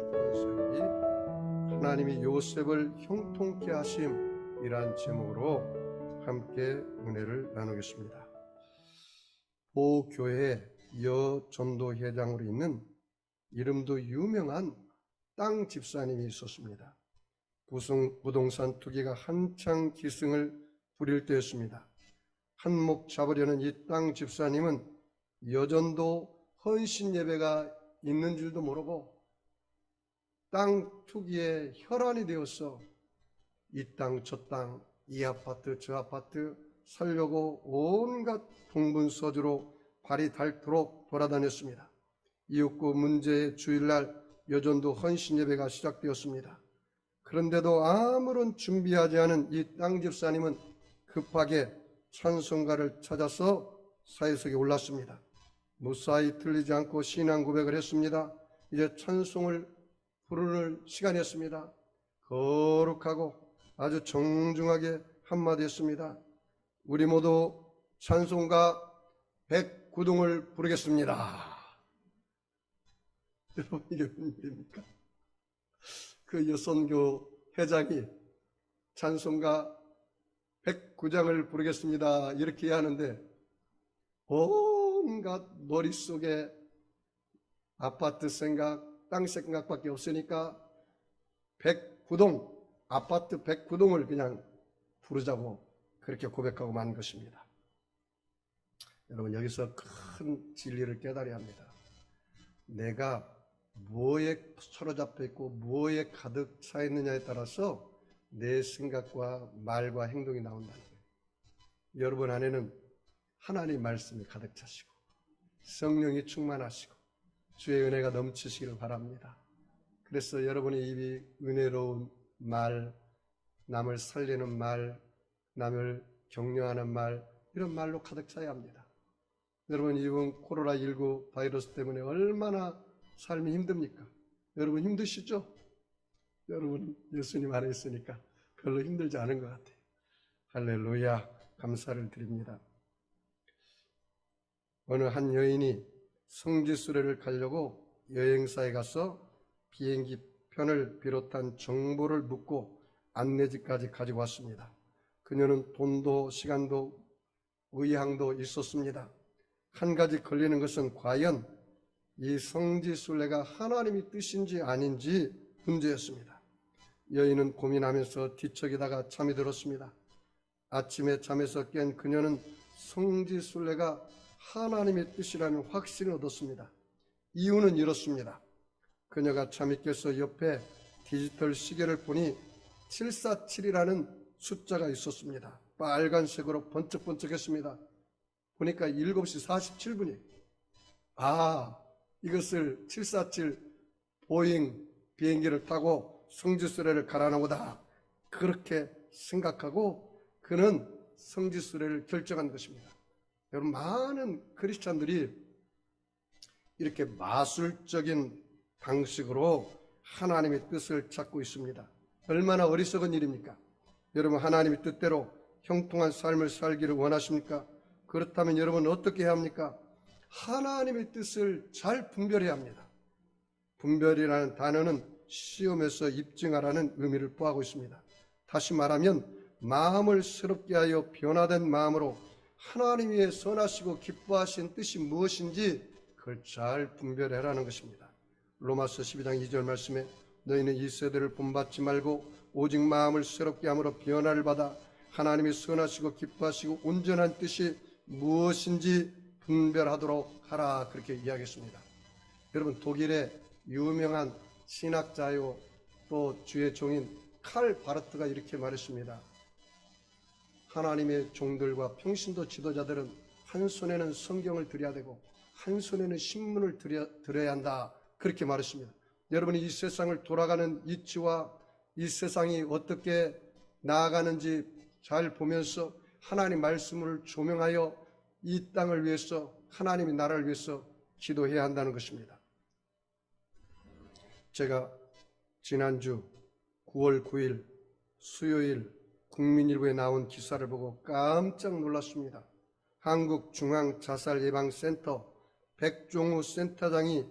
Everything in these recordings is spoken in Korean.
주권 세우기, 하나님이 요셉을 형통케 하심이란 제목으로 함께 은혜를 나누겠습니다. 보교회 여전도회장으로 있는 이름도 유명한 땅 집사님이 있었습니다. 부동산 투기가 한창 기승을 부릴 때였습니다. 한몫 잡으려는 이 땅 집사님은 여전도 헌신 예배가 있는 줄도 모르고 땅 투기에 혈안이 되어서 이 땅 저 땅, 이 아파트 저 아파트 살려고 온갖 동분서주로 발이 닳도록 돌아다녔습니다. 이윽고 문제의 주일날 여전도 헌신 예배가 시작되었습니다. 그런데도 아무런 준비하지 않은 이 땅 집사님은 급하게 찬송가를 찾아서 사회석에 올랐습니다. 무사히 틀리지 않고 신앙 고백을 했습니다. 이제 찬송을 부르는 시간이었습니다. 거룩하고 아주 정중하게 한마디 했습니다. 우리 모두 찬송가 109동을 부르겠습니다. 여러분, 이게 무슨 일입니까? 그 여선교 회장이 찬송가 109장을 부르겠습니다 이렇게 하는데 온갖 머릿속에 아파트 생각, 땅 생각밖에 없으니까 109동, 아파트 109동을 그냥 부르자고 그렇게 고백하고 만 것입니다. 여러분, 여기서 큰 진리를 깨달아야 합니다. 내가 뭐에 사로잡혀 있고 뭐에 가득 차 있느냐에 따라서 내 생각과 말과 행동이 나온다는 거예요. 여러분 안에는 하나님 말씀이 가득 차시고 성령이 충만하시고 주의 은혜가 넘치시기를 바랍니다. 그래서 여러분의 입이 은혜로운 말, 남을 살리는 말, 남을 격려하는 말, 이런 말로 가득 차야 합니다. 여러분, 이번 코로나19 바이러스 때문에 얼마나 삶이 힘듭니까? 여러분 힘드시죠? 여러분 예수님 안에 있으니까 별로 힘들지 않은 것 같아요. 할렐루야, 감사를 드립니다. 어느 한 여인이 성지순례를 가려고 여행사에 가서 비행기 편을 비롯한 정보를 묻고 안내지까지 가지고 왔습니다. 그녀는 돈도 시간도 의향도 있었습니다. 한 가지 걸리는 것은 과연 이 성지순례가 하나님의 뜻인지 아닌지 문제였습니다. 여인은 고민하면서 뒤척이다가 잠이 들었습니다. 아침에 잠에서 깬 그녀는 성지순례가 하나님의 뜻이라는 확신을 얻었습니다. 이유는 이렇습니다. 그녀가 잠이 깨서 옆에 디지털 시계를 보니 747이라는 숫자가 있었습니다. 빨간색으로 번쩍번쩍했습니다. 보니까 7시 47분이에요. 이것을 747 보잉 비행기를 타고 성지순례를 가라는 거다, 그렇게 생각하고 그는 성지순례를 결정한 것입니다. 여러분, 많은 크리스찬들이 이렇게 마술적인 방식으로 하나님의 뜻을 찾고 있습니다. 얼마나 어리석은 일입니까? 여러분, 하나님의 뜻대로 형통한 삶을 살기를 원하십니까? 그렇다면 여러분은 어떻게 해야 합니까? 하나님의 뜻을 잘 분별해야 합니다. 분별이라는 단어는 시험에서 입증하라는 의미를 포함하고 있습니다. 다시 말하면 마음을 새롭게 하여 변화된 마음으로 하나님 위해 선하시고 기뻐하신 뜻이 무엇인지 그걸 잘 분별해라는 것입니다. 로마서 12장 2절 말씀에 너희는 이 세대를 본받지 말고 오직 마음을 새롭게 함으로 변화를 받아 하나님이 선하시고 기뻐하시고 온전한 뜻이 무엇인지 분별하도록 하라, 그렇게 이야기했습니다. 여러분, 독일의 유명한 신학자요 또 주의 종인 칼 바르트가 이렇게 말했습니다. 하나님의 종들과 평신도 지도자들은 한 손에는 성경을 들여야 되고 한 손에는 신문을 들여야 한다, 그렇게 말했습니다. 여러분이 이 세상을 돌아가는 이치와 이 세상이 어떻게 나아가는지 잘 보면서 하나님 말씀을 조명하여 이 땅을 위해서, 하나님의 나라를 위해서 기도해야 한다는 것입니다. 제가 지난주 9월 9일 수요일 국민일보에 나온 기사를 보고 깜짝 놀랐습니다. 한국중앙자살예방센터 백종우 센터장이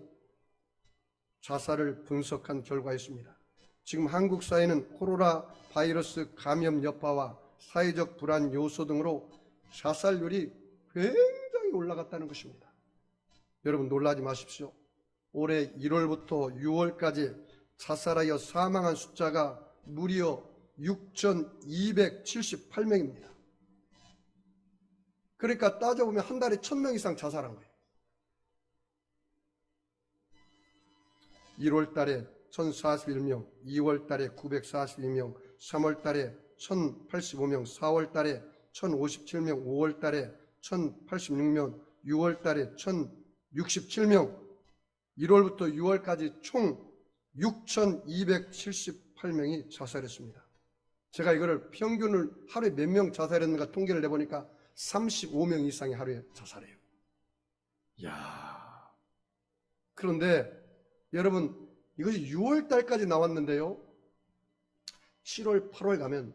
자살을 분석한 결과였습니다. 지금 한국 사회는 코로나 바이러스 감염 여파와 사회적 불안 요소 등으로 자살률이 굉장히 올라갔다는 것입니다. 여러분 놀라지 마십시오. 올해 1월부터 6월까지 자살하여 사망한 숫자가 무려 6,278명입니다. 그러니까 따져보면 한 달에 1,000명 이상 자살한 거예요. 1월 달에 1,041명, 2월 달에 942명, 3월 달에 1,085명, 4월 달에 1,057명, 5월 달에 1,086명, 6월 달에 1,067명, 1월부터 6월까지 총 6,278명이 자살했습니다. 제가 이거를 평균을 하루에 몇 명 자살했는가 통계를 내보니까 35명 이상이 하루에 자살해요. 이야. 그런데 여러분 이것이 6월 달까지 나왔는데요. 7월, 8월 가면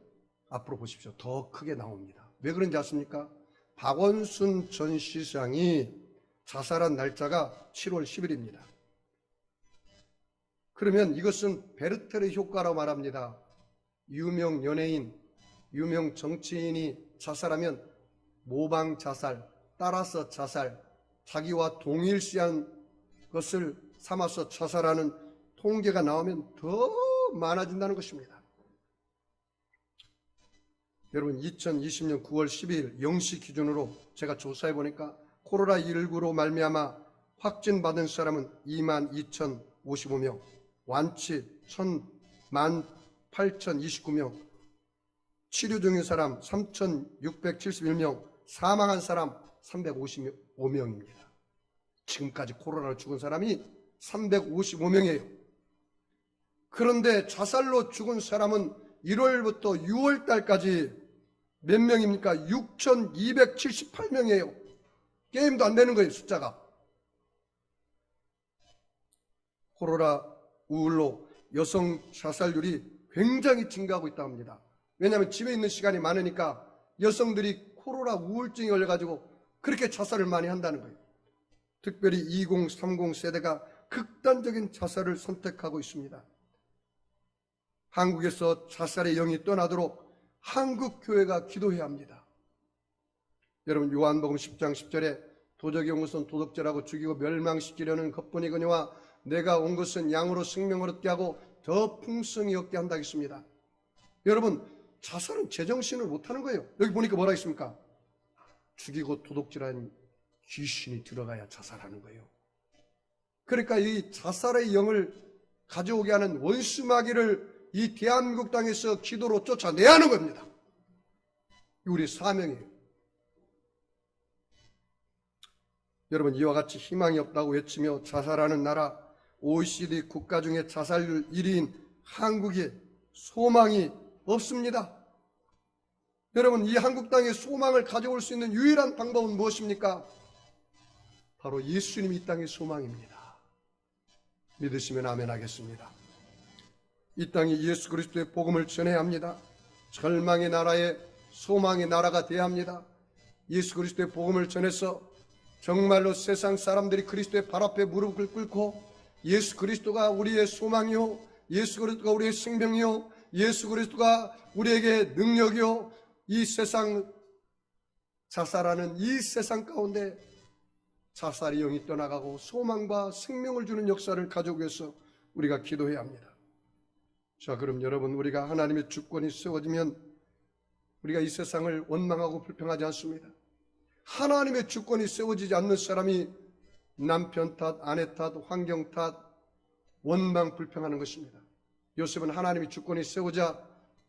앞으로 보십시오. 더 크게 나옵니다. 왜 그런지 아십니까? 박원순 전 시장이 자살한 날짜가 7월 10일입니다. 그러면 이것은 베르테르 효과라고 말합니다. 유명 연예인, 유명 정치인이 자살하면 모방 자살, 따라서 자살, 자기와 동일시한 것을 삼아서 자살하는 통계가 나오면 더 많아진다는 것입니다. 여러분 2020년 9월 12일 0시 기준으로 제가 조사해 보니까 코로나19로 말미암아 확진받은 사람은 22,055명, 완치 18,029명, 치료 중인 사람 3,671명, 사망한 사람 355명입니다. 지금까지 코로나로 죽은 사람이 355명이에요. 그런데 자살로 죽은 사람은 1월부터 6월 달까지 몇 명입니까? 6,278명이에요. 게임도 안 되는 거예요, 숫자가. 코로나 우울로 여성 자살률이 굉장히 증가하고 있다고 합니다. 왜냐하면 집에 있는 시간이 많으니까 여성들이 코로나 우울증이 걸려가지고 그렇게 자살을 많이 한다는 거예요. 특별히 2030 세대가 극단적인 자살을 선택하고 있습니다. 한국에서 자살의 영이 떠나도록 한국 교회가 기도해야 합니다. 여러분 요한복음 10장 10절에 도적이 온 것은 도둑질하고 죽이고 멸망시키려는 것뿐이거니와 내가 온 것은 양으로 생명을 얻게 하고 더 풍성히 얻게 한다 했습니다. 여러분 자살은 제정신을 못하는 거예요. 여기 보니까 뭐라 했습니까? 죽이고 도둑질한 귀신이 들어가야 자살하는 거예요. 그러니까 이 자살의 영을 가져오게 하는 원수마귀를 이 대한민국 땅에서 기도로 쫓아내야 하는 겁니다. 우리 사명이에요. 여러분 이와 같이 희망이 없다고 외치며 자살하는 나라 OECD 국가 중에 자살률 1위인 한국에 소망이 없습니다. 여러분 이 한국 땅에 소망을 가져올 수 있는 유일한 방법은 무엇입니까? 바로 예수님이 이 땅의 소망입니다. 믿으시면 아멘 하겠습니다. 이 땅에 예수 그리스도의 복음을 전해야 합니다. 절망의 나라에 소망의 나라가 되어야 합니다. 예수 그리스도의 복음을 전해서 정말로 세상 사람들이 그리스도의 발 앞에 무릎을 꿇고 예수 그리스도가 우리의 소망이요, 예수 그리스도가 우리의 생명이요, 예수 그리스도가 우리에게 능력이요, 이 세상 자살하는 이 세상 가운데 자살의 영이 떠나가고 소망과 생명을 주는 역사를 가져오기 위해서 우리가 기도해야 합니다. 자, 그럼 여러분 우리가 하나님의 주권이 세워지면 우리가 이 세상을 원망하고 불평하지 않습니다. 하나님의 주권이 세워지지 않는 사람이 남편 탓, 아내 탓, 환경 탓, 원망, 불평하는 것입니다. 요셉은 하나님의 주권이 세우자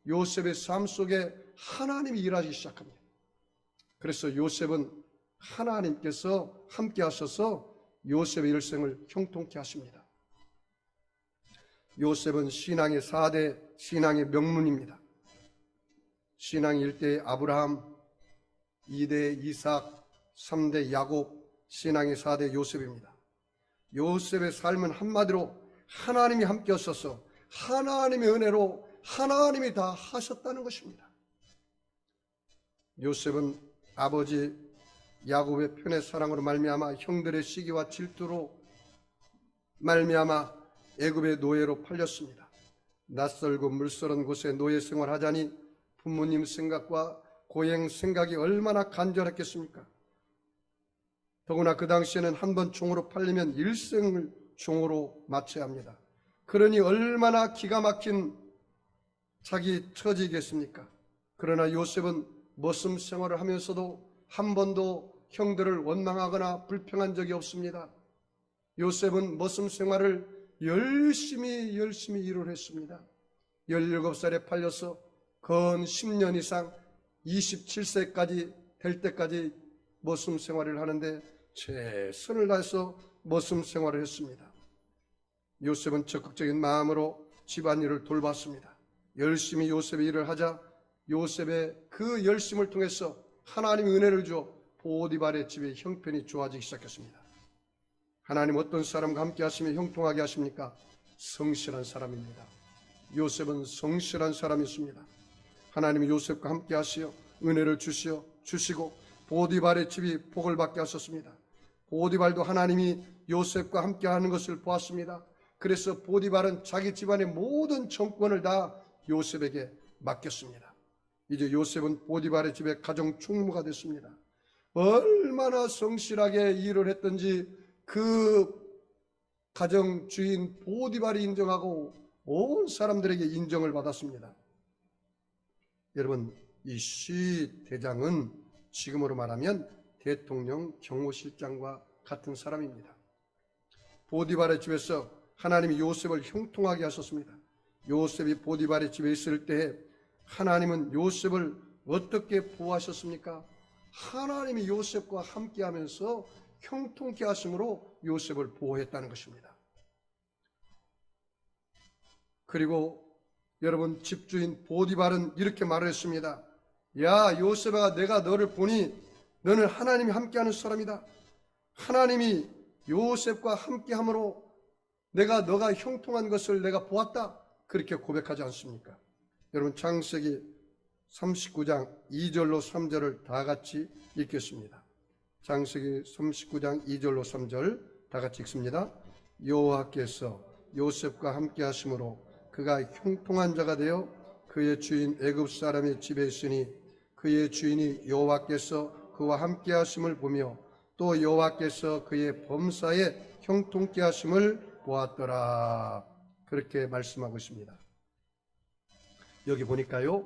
요셉의 삶 속에 하나님이 일하기 시작합니다. 그래서 요셉은 하나님께서 함께 하셔서 요셉의 일생을 형통케 하십니다. 요셉은 신앙의 4대 신앙의 명문입니다. 신앙 1대 아브라함, 2대 이삭, 3대 야곱, 신앙의 4대 요셉입니다. 요셉의 삶은 한마디로 하나님이 함께 하셔서 하나님의 은혜로 하나님이 다 하셨다는 것입니다. 요셉은 아버지 야곱의 편의 사랑으로 말미암아 형들의 시기와 질투로 말미암아 애굽의 노예로 팔렸습니다. 낯설고 물설은 곳에 노예 생활하자니 부모님 생각과 고향 생각이 얼마나 간절했겠습니까? 더구나 그 당시에는 한 번 종으로 팔리면 일생을 종으로 마쳐야 합니다. 그러니 얼마나 기가 막힌 자기 처지겠습니까? 그러나 요셉은 머슴 생활을 하면서도 한 번도 형들을 원망하거나 불평한 적이 없습니다. 요셉은 머슴 생활을 열심히 일을 했습니다. 17살에 팔려서 건 10년 이상 27세까지 될 때까지 머슴 생활을 하는데 최선을 다해서 머슴 생활을 했습니다. 요셉은 적극적인 마음으로 집안일을 돌봤습니다. 열심히 요셉의 일을 하자 요셉의 그 열심을 통해서 하나님의 은혜를 주어 보디발의 집의 형편이 좋아지기 시작했습니다. 하나님 어떤 사람과 함께 하시며 형통하게 하십니까? 성실한 사람입니다. 요셉은 성실한 사람이었습니다. 하나님이 요셉과 함께 하시어 은혜를 주시고 보디발의 집이 복을 받게 하셨습니다. 보디발도 하나님이 요셉과 함께 하는 것을 보았습니다. 그래서 보디발은 자기 집안의 모든 정권을 다 요셉에게 맡겼습니다. 이제 요셉은 보디발의 집에 가정 총무가 됐습니다. 얼마나 성실하게 일을 했던지 그 가정 주인 보디발이 인정하고 온 사람들에게 인정을 받았습니다. 여러분, 이 시 대장은 지금으로 말하면 대통령 경호실장과 같은 사람입니다. 보디발의 집에서 하나님이 요셉을 형통하게 하셨습니다. 요셉이 보디발의 집에 있을 때 하나님은 요셉을 어떻게 보호하셨습니까? 하나님이 요셉과 함께하면서 형통케 하심으로 요셉을 보호했다는 것입니다. 그리고 여러분, 집주인 보디발은 이렇게 말을 했습니다. 야, 요셉아, 내가 너를 보니 너는 하나님이 함께하는 사람이다. 하나님이 요셉과 함께함으로 너가 형통한 것을 내가 보았다. 그렇게 고백하지 않습니까? 여러분, 창세기 39장 2절로 3절을 다 같이 읽겠습니다. 창세기 39장 2절로 3절 다 같이 읽습니다. 여호와께서 요셉과 함께 하심으로 그가 형통한 자가 되어 그의 주인 애굽 사람의 집에 있으니 그의 주인이 여호와께서 그와 함께 하심을 보며 또 여호와께서 그의 범사에 형통케 하심을 보았더라. 그렇게 말씀하고 있습니다. 여기 보니까요,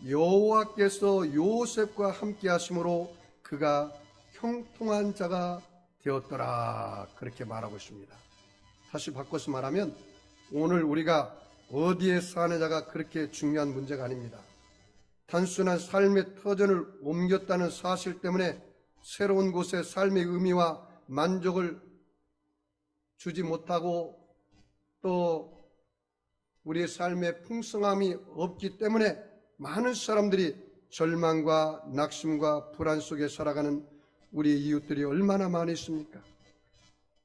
여호와께서 요셉과 함께 하심으로 그가 형통한 자가 되었더라. 그렇게 말하고 있습니다. 다시 바꿔서 말하면 오늘 우리가 어디에 사느냐가 그렇게 중요한 문제가 아닙니다. 단순한 삶의 터전을 옮겼다는 사실 때문에 새로운 곳에 삶의 의미와 만족을 주지 못하고 또 우리의 삶의 풍성함이 없기 때문에 많은 사람들이 절망과 낙심과 불안 속에 살아가는 우리 이웃들이 얼마나 많이 있습니까?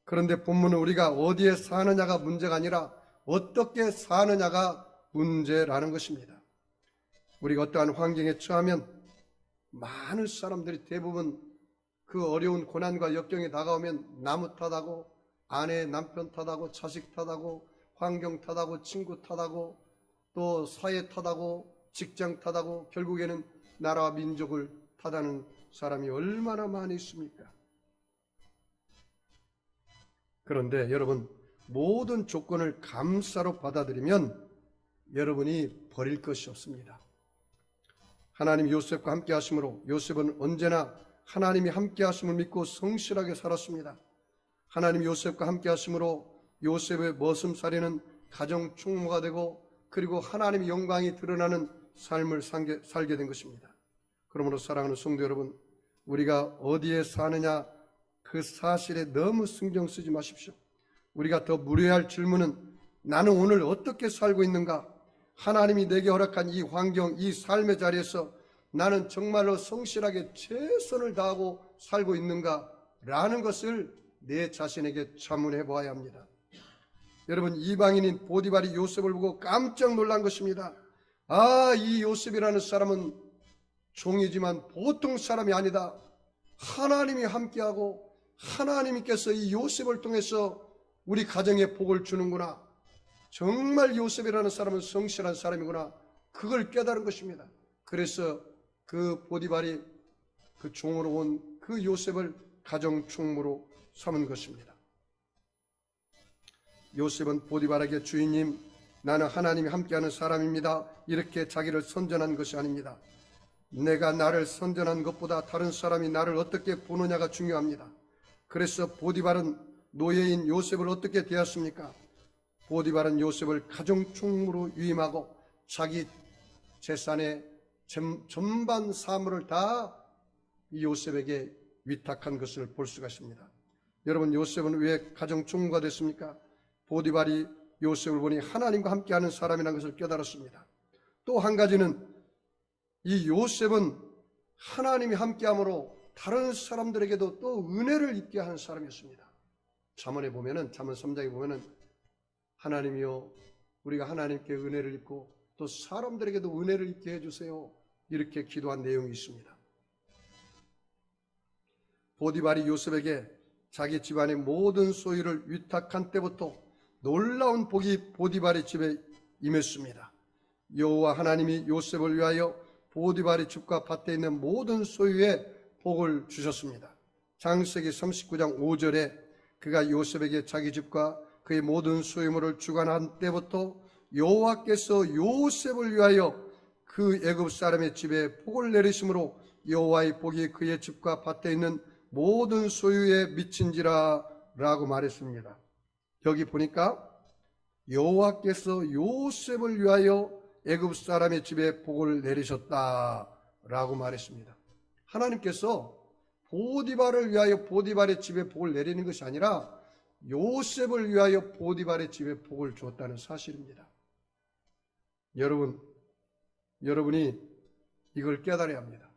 그런데 본문은 우리가 어디에 사느냐가 문제가 아니라 어떻게 사느냐가 문제라는 것입니다. 우리가 어떠한 환경에 처하면 많은 사람들이 대부분 그 어려운 고난과 역경이 다가오면 나무 탓하고 아내 남편 탓하고 자식 탓하고 환경 탓하고 친구 탓하고 또 사회 탓하고 직장 탓하고 결국에는 나라와 민족을 탓하는 사람이 얼마나 많이 있습니까? 그런데 여러분, 모든 조건을 감사로 받아들이면 여러분이 버릴 것이 없습니다. 하나님 요셉과 함께 하심으로 요셉은 언제나 하나님이 함께 하심을 믿고 성실하게 살았습니다. 하나님 요셉과 함께 하심으로 요셉의 머슴살이는 가정 총무가 되고 그리고 하나님의 영광이 드러나는 삶을 살게 된 것입니다. 그러므로 사랑하는 성도 여러분, 우리가 어디에 사느냐 그 사실에 너무 신경 쓰지 마십시오. 우리가 더 물어야 할 질문은 나는 오늘 어떻게 살고 있는가? 하나님이 내게 허락한 이 환경, 이 삶의 자리에서 나는 정말로 성실하게 최선을 다하고 살고 있는가? 라는 것을 내 자신에게 자문해 보아야 합니다. 여러분, 이방인인 보디발이 요셉을 보고 깜짝 놀란 것입니다. 아, 이 요셉이라는 사람은 종이지만 보통 사람이 아니다. 하나님이 함께하고 하나님께서 이 요셉을 통해서 우리 가정에 복을 주는구나. 정말 요셉이라는 사람은 성실한 사람이구나. 그걸 깨달은 것입니다. 그래서 그 보디발이 그 종으로 온 그 요셉을 가정 총무로 삼은 것입니다. 요셉은 보디발에게 주인님, 나는 하나님이 함께하는 사람입니다. 이렇게 자기를 선전한 것이 아닙니다. 내가 나를 선전한 것보다 다른 사람이 나를 어떻게 보느냐가 중요합니다. 그래서 보디발은 노예인 요셉을 어떻게 대했습니까? 보디발은 요셉을 가정 총무로 위임하고 자기 재산의 전반 사물을 다 이 요셉에게 위탁한 것을 볼 수가 있습니다. 여러분, 요셉은 왜 가정 총무가 됐습니까? 보디발이 요셉을 보니 하나님과 함께하는 사람이라는 것을 깨달았습니다. 또 한 가지는 이 요셉은 하나님이 함께함으로 다른 사람들에게도 또 은혜를 입게 하는 사람이었습니다. 잠언에 보면은, 잠언 3장에 보면은 하나님이여 우리가 하나님께 은혜를 입고 또 사람들에게도 은혜를 입게 해주세요, 이렇게 기도한 내용이 있습니다. 보디발이 요셉에게 자기 집안의 모든 소유를 위탁한 때부터 놀라운 복이 보디발의 집에 임했습니다. 여호와 하나님이 요셉을 위하여 보디발의 집과 밭에 있는 모든 소유에 복을 주셨습니다. 창세기 39장 5절에 그가 요셉에게 자기 집과 그의 모든 소유물을 주관한 때부터 여호와께서 요셉을 위하여 그 애굽 사람의 집에 복을 내리심으로 여호와의 복이 그의 집과 밭에 있는 모든 소유에 미친지라 라고 말했습니다. 여기 보니까 여호와께서 요셉을 위하여 애굽 사람의 집에 복을 내리셨다라고 말했습니다. 하나님께서 보디발을 위하여 보디발의 집에 복을 내리는 것이 아니라 요셉을 위하여 보디발의 집에 복을 주었다는 사실입니다. 여러분이 이걸 깨달아야 합니다.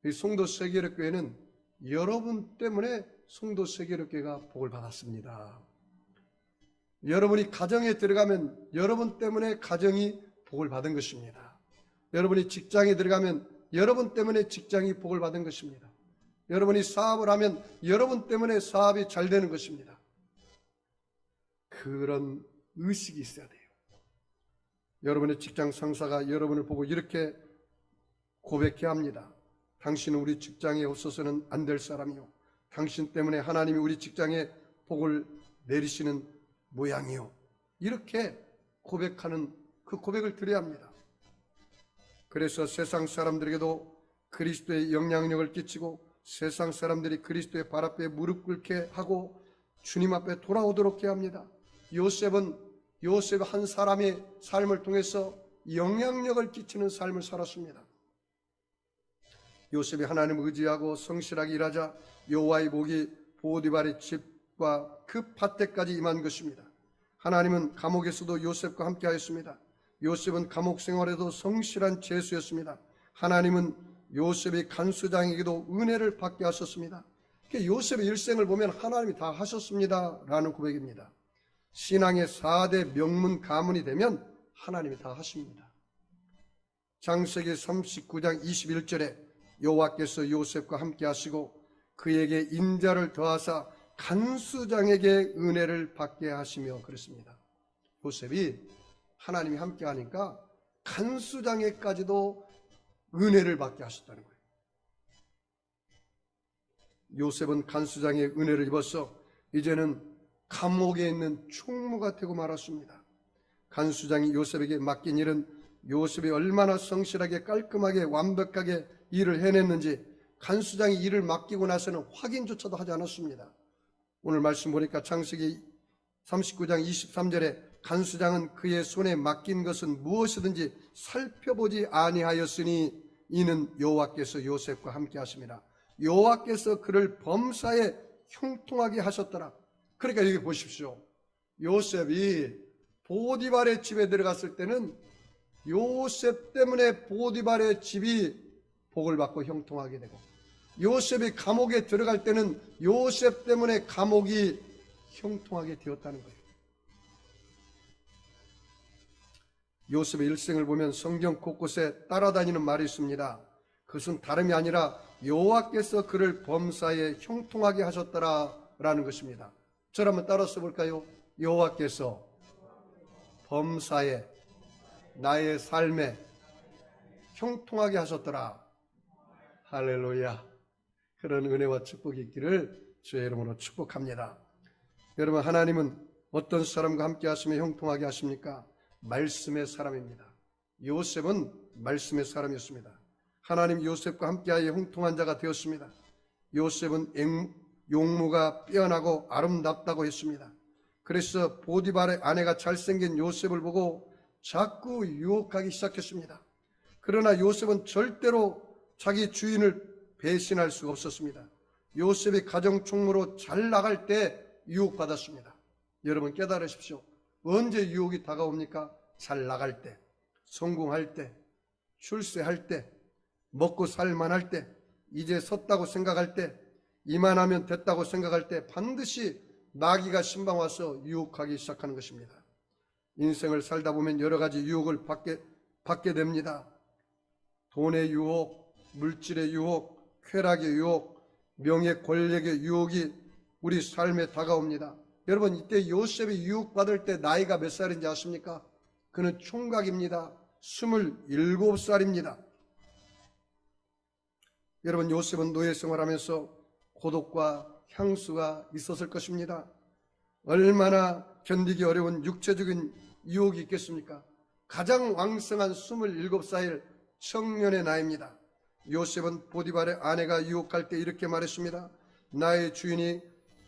이 송도 세계력교회는 여러분 때문에 송도 세계력교회가 복을 받았습니다. 여러분이 가정에 들어가면 여러분 때문에 가정이 복을 받은 것입니다. 여러분이 직장에 들어가면 여러분 때문에 직장이 복을 받은 것입니다. 여러분이 사업을 하면 여러분 때문에 사업이 잘 되는 것입니다. 그런 의식이 있어야 돼요. 여러분의 직장 상사가 여러분을 보고 이렇게 고백해야 합니다. 당신은 우리 직장에 없어서는 안 될 사람이요, 당신 때문에 하나님이 우리 직장에 복을 내리시는 모양이요, 이렇게 고백하는 그 고백을 드려야 합니다. 그래서 세상 사람들에게도 그리스도의 영향력을 끼치고 세상 사람들이 그리스도의 발 앞에 무릎 꿇게 하고 주님 앞에 돌아오도록 해야 합니다. 요셉 한 사람의 삶을 통해서 영향력을 끼치는 삶을 살았습니다. 요셉이 하나님을 의지하고 성실하게 일하자 여호와의 복이 보디발의 집과 그 밭에까지 임한 것입니다. 하나님은 감옥에서도 요셉과 함께 하였습니다. 요셉은 감옥 생활에도 성실한 죄수였습니다. 하나님은 요셉의 간수장에게도 은혜를 받게 하셨습니다. 요셉의 일생을 보면 하나님이 다 하셨습니다 라는 고백입니다. 신앙의 4대 명문 가문이 되면 하나님이 다 하십니다. 창세기 39장 21절에 여호와께서 요셉과 함께 하시고 그에게 인자를 더하사 간수장에게 은혜를 받게 하시며 그랬습니다. 요셉이 하나님이 함께 하니까 간수장에까지도 은혜를 받게 하셨다는 거예요. 요셉은 간수장의 은혜를 입어서 이제는 감옥에 있는 총무가 되고 말았습니다. 간수장이 요셉에게 맡긴 일은 요셉이 얼마나 성실하게 깔끔하게 완벽하게 일을 해냈는지 간수장이 일을 맡기고 나서는 확인조차도 하지 않았습니다. 오늘 말씀 보니까 창세기 39장 23절에 간수장은 그의 손에 맡긴 것은 무엇이든지 살펴보지 아니하였으니 이는 여호와께서 요셉과 함께 하심이라. 여호와께서 그를 범사에 형통하게 하셨더라. 그러니까 여기 보십시오. 요셉이 보디발의 집에 들어갔을 때는 요셉 때문에 보디발의 집이 복을 받고 형통하게 되고, 요셉이 감옥에 들어갈 때는 요셉 때문에 감옥이 형통하게 되었다는 거예요. 요셉의 일생을 보면 성경 곳곳에 따라다니는 말이 있습니다. 그것은 다름이 아니라 여호와께서 그를 범사에 형통하게 하셨더라 라는 것입니다. 저를 한번 따라 써볼까요? 여호와께서 범사에 나의 삶에 형통하게 하셨더라. 할렐루야. 그런 은혜와 축복이 있기를 주의 이름으로 축복합니다. 여러분, 하나님은 어떤 사람과 함께 하시며 형통하게 하십니까? 말씀의 사람입니다. 요셉은 말씀의 사람이었습니다. 하나님 요셉과 함께하여 형통한 자가 되었습니다. 요셉은 용모가 빼어나고 아름답다고 했습니다. 그래서 보디발의 아내가 잘생긴 요셉을 보고 자꾸 유혹하기 시작했습니다. 그러나 요셉은 절대로 자기 주인을 배신할 수가 없었습니다. 요셉이 가정 총무로 잘 나갈 때 유혹받았습니다. 여러분 깨달으십시오. 언제 유혹이 다가옵니까? 잘 나갈 때, 성공할 때, 출세할 때, 먹고 살만할 때, 이제 섰다고 생각할 때, 이만하면 됐다고 생각할 때 반드시 마귀가 신방 와서 유혹하기 시작하는 것입니다. 인생을 살다 보면 여러 가지 유혹을 받게 됩니다. 돈의 유혹, 물질의 유혹, 쾌락의 유혹, 명예 권력의 유혹이 우리 삶에 다가옵니다. 여러분, 이때 요셉이 유혹받을 때 나이가 몇 살인지 아십니까? 그는 총각입니다. 27살입니다. 여러분, 요셉은 노예 생활하면서 고독과 향수가 있었을 것입니다. 얼마나 견디기 어려운 육체적인 유혹이 있겠습니까? 가장 왕성한 27살 청년의 나이입니다. 요셉은 보디발의 아내가 유혹할 때 이렇게 말했습니다. 나의 주인이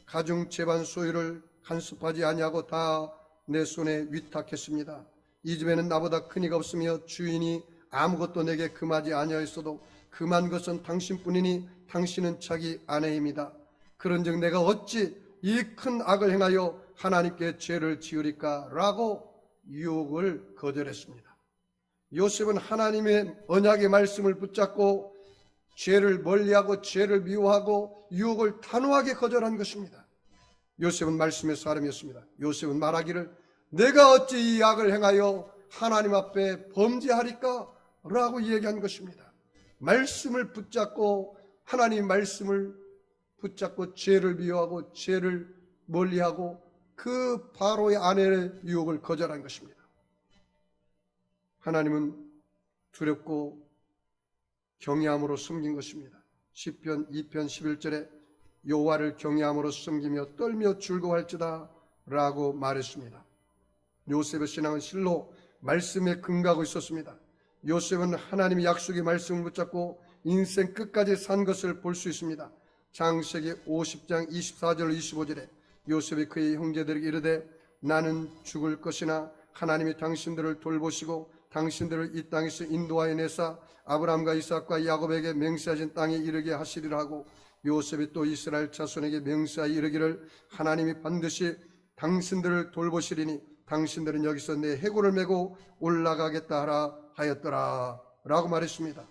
가중 재반 소유를 간섭하지 아니하고 다 내 손에 위탁했습니다. 이 집에는 나보다 큰 이가 없으며 주인이 아무것도 내게 금하지 아니하였어도 금한 것은 당신뿐이니 당신은 자기 아내입니다. 그런즉 내가 어찌 이 큰 악을 행하여 하나님께 죄를 지으리까? 라고 유혹을 거절했습니다. 요셉은 하나님의 언약의 말씀을 붙잡고 죄를 멀리하고 죄를 미워하고 유혹을 단호하게 거절한 것입니다. 요셉은 말씀의 사람이었습니다. 요셉은 말하기를 내가 어찌 이 악을 행하여 하나님 앞에 범죄하리까? 라고 얘기한 것입니다. 말씀을 붙잡고 하나님 말씀을 붙잡고 죄를 미워하고 죄를 멀리하고 그 바로의 아내의 유혹을 거절한 것입니다. 하나님은 두렵고 경외함으로 섬긴 것입니다. 시편 2편 11절에 여호와를 경외함으로 섬기며 떨며 즐거워할지다 라고 말했습니다. 요셉의 신앙은 실로 말씀에 근거하고 있었습니다. 요셉은 하나님의 약속의 말씀을 붙잡고 인생 끝까지 산 것을 볼 수 있습니다. 창세기 50장 24절 25절에 요셉이 그의 형제들에게 이르되 나는 죽을 것이나 하나님이 당신들을 돌보시고 당신들을 이 땅에서 인도하여 내사 아브라함과 이삭과 야곱에게 맹세하신 땅에 이르게 하시리라 하고 요셉이 또 이스라엘 자손에게 맹세하여 이르기를 하나님이 반드시 당신들을 돌보시리니 당신들은 여기서 내 해골을 메고 올라가겠다 하라 하였더라 라고 말했습니다.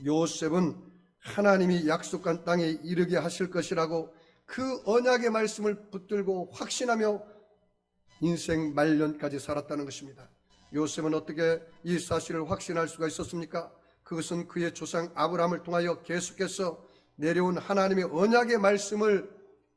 요셉은 하나님이 약속한 땅에 이르게 하실 것이라고 그 언약의 말씀을 붙들고 확신하며 인생 말년까지 살았다는 것입니다. 요셉은 어떻게 이 사실을 확신할 수가 있었습니까? 그것은 그의 조상 아브라함을 통하여 계속해서 내려온 하나님의 언약의 말씀을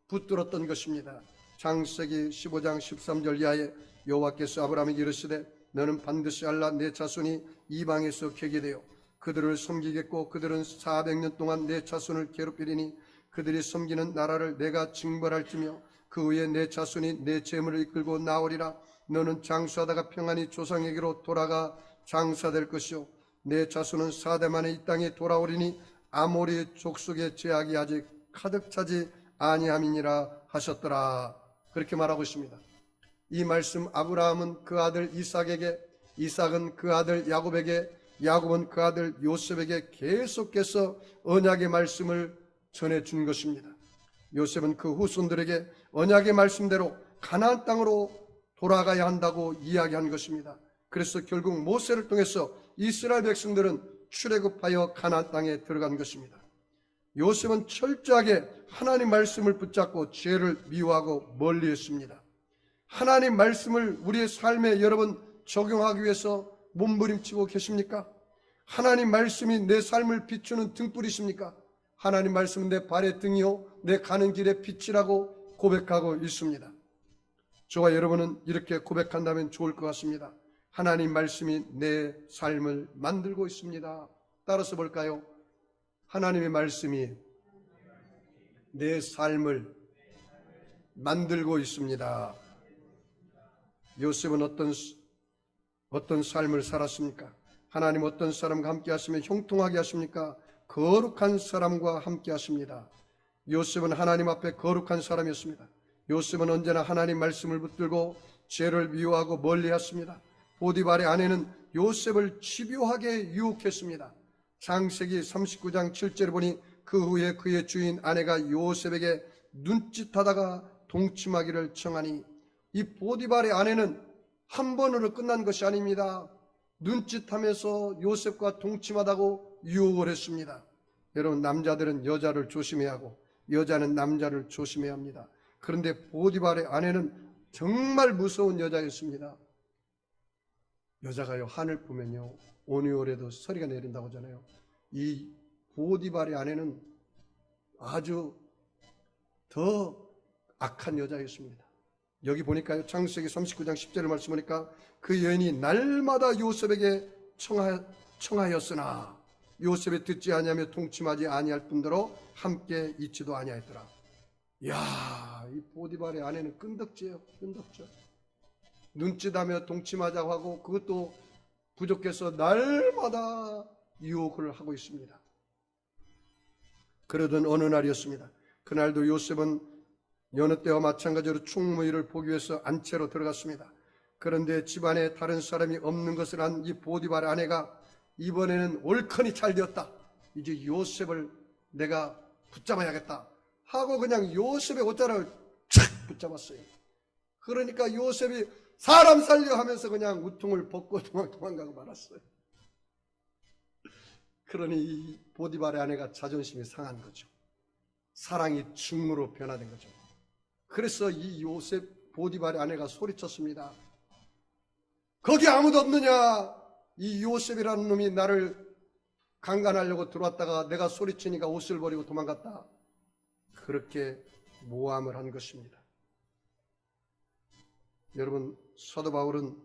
붙들었던 것입니다. 창세기 15장 13절 이하에 여호와께서 아브라함에게 이르시되 너는 반드시 알라 내 자손이 이방에서 객이 되어 그들을 섬기겠고 그들은 400년 동안 내 자손을 괴롭히리니 그들이 섬기는 나라를 내가 징벌할지며 그 후에 내 자손이 내 재물을 이끌고 나오리라. 너는 장수하다가 평안히 조상에게로 돌아가 장사될 것이요 내 자손은 4대 만에 이 땅에 돌아오리니 아모리 족속의 죄악이 아직 가득 차지 아니함이니라 하셨더라. 그렇게 말하고 있습니다. 이 말씀 아브라함은 그 아들 이삭에게, 이삭은 그 아들 야곱에게, 야곱은 그 아들 요셉에게 계속해서 언약의 말씀을 전해준 것입니다. 요셉은 그 후손들에게 언약의 말씀대로 가나안 땅으로 돌아가야 한다고 이야기한 것입니다. 그래서 결국 모세를 통해서 이스라엘 백성들은 출애굽하여 가나안 땅에 들어간 것입니다. 요셉은 철저하게 하나님 말씀을 붙잡고 죄를 미워하고 멀리했습니다. 하나님 말씀을 우리의 삶에 여러분 적용하기 위해서 몸부림치고 계십니까? 하나님 말씀이 내 삶을 비추는 등불이십니까? 하나님 말씀은 내 발의 등이요 내 가는 길의 빛이라고 고백하고 있습니다. 저와 여러분은 이렇게 고백한다면 좋을 것 같습니다. 하나님 말씀이 내 삶을 만들고 있습니다. 따라서 볼까요? 하나님의 말씀이 내 삶을 만들고 있습니다. 요셉은 어떤 삶을 살았습니까? 하나님 어떤 사람과 함께 하시면 형통하게 하십니까? 거룩한 사람과 함께 하십니다. 요셉은 하나님 앞에 거룩한 사람이었습니다. 요셉은 언제나 하나님 말씀을 붙들고 죄를 미워하고 멀리했습니다. 보디발의 아내는 요셉을 집요하게 유혹했습니다. 창세기 39장 7절에 보니 그 후에 그의 주인 아내가 요셉에게 눈짓하다가 동침하기를 청하니, 이 보디발의 아내는 한 번으로 끝난 것이 아닙니다. 눈짓하면서 요셉과 동침하다고 유혹을 했습니다. 여러분, 남자들은 여자를 조심해야 하고 여자는 남자를 조심해야 합니다. 그런데 보디발의 아내는 정말 무서운 여자였습니다. 여자가요, 하늘 보면요 오니올에도 서리가 내린다고 하잖아요. 이 보디발의 아내는 아주 더 악한 여자였습니다. 여기 보니까요, 창세기 39장 10절을 말씀 보니까 그 여인이 날마다 요셉에게 청하였으나 요셉이 듣지 아니하며 동침하지 아니할 뿐더러 함께 있지도 아니하였더라. 이야, 이 보디발의 아내는 끈덕지예요. 끈덕져. 눈짓하며 동침하자고 하고 그것도 부족해서 날마다 유혹을 하고 있습니다. 그러던 어느 날이었습니다. 그날도 요셉은 여느 때와 마찬가지로 충무일을 보기 위해서 안채로 들어갔습니다. 그런데 집안에 다른 사람이 없는 것을 안 이 보디발의 아내가 이번에는 올컨이 잘 되었다, 이제 요셉을 내가 붙잡아야겠다 하고 그냥 요셉의 옷자락을 착 붙잡았어요. 그러니까 요셉이 사람 살려 하면서 그냥 우통을 벗고 도망가고 말았어요. 그러니 이 보디발의 아내가 자존심이 상한 거죠. 사랑이 충무로 변화된 거죠. 그래서 이 요셉 보디발의 아내가 소리쳤습니다. 거기 아무도 없느냐? 이 요셉이라는 놈이 나를 강간하려고 들어왔다가 내가 소리치니까 옷을 버리고 도망갔다. 그렇게 모함을 한 것입니다. 여러분, 사도 바울은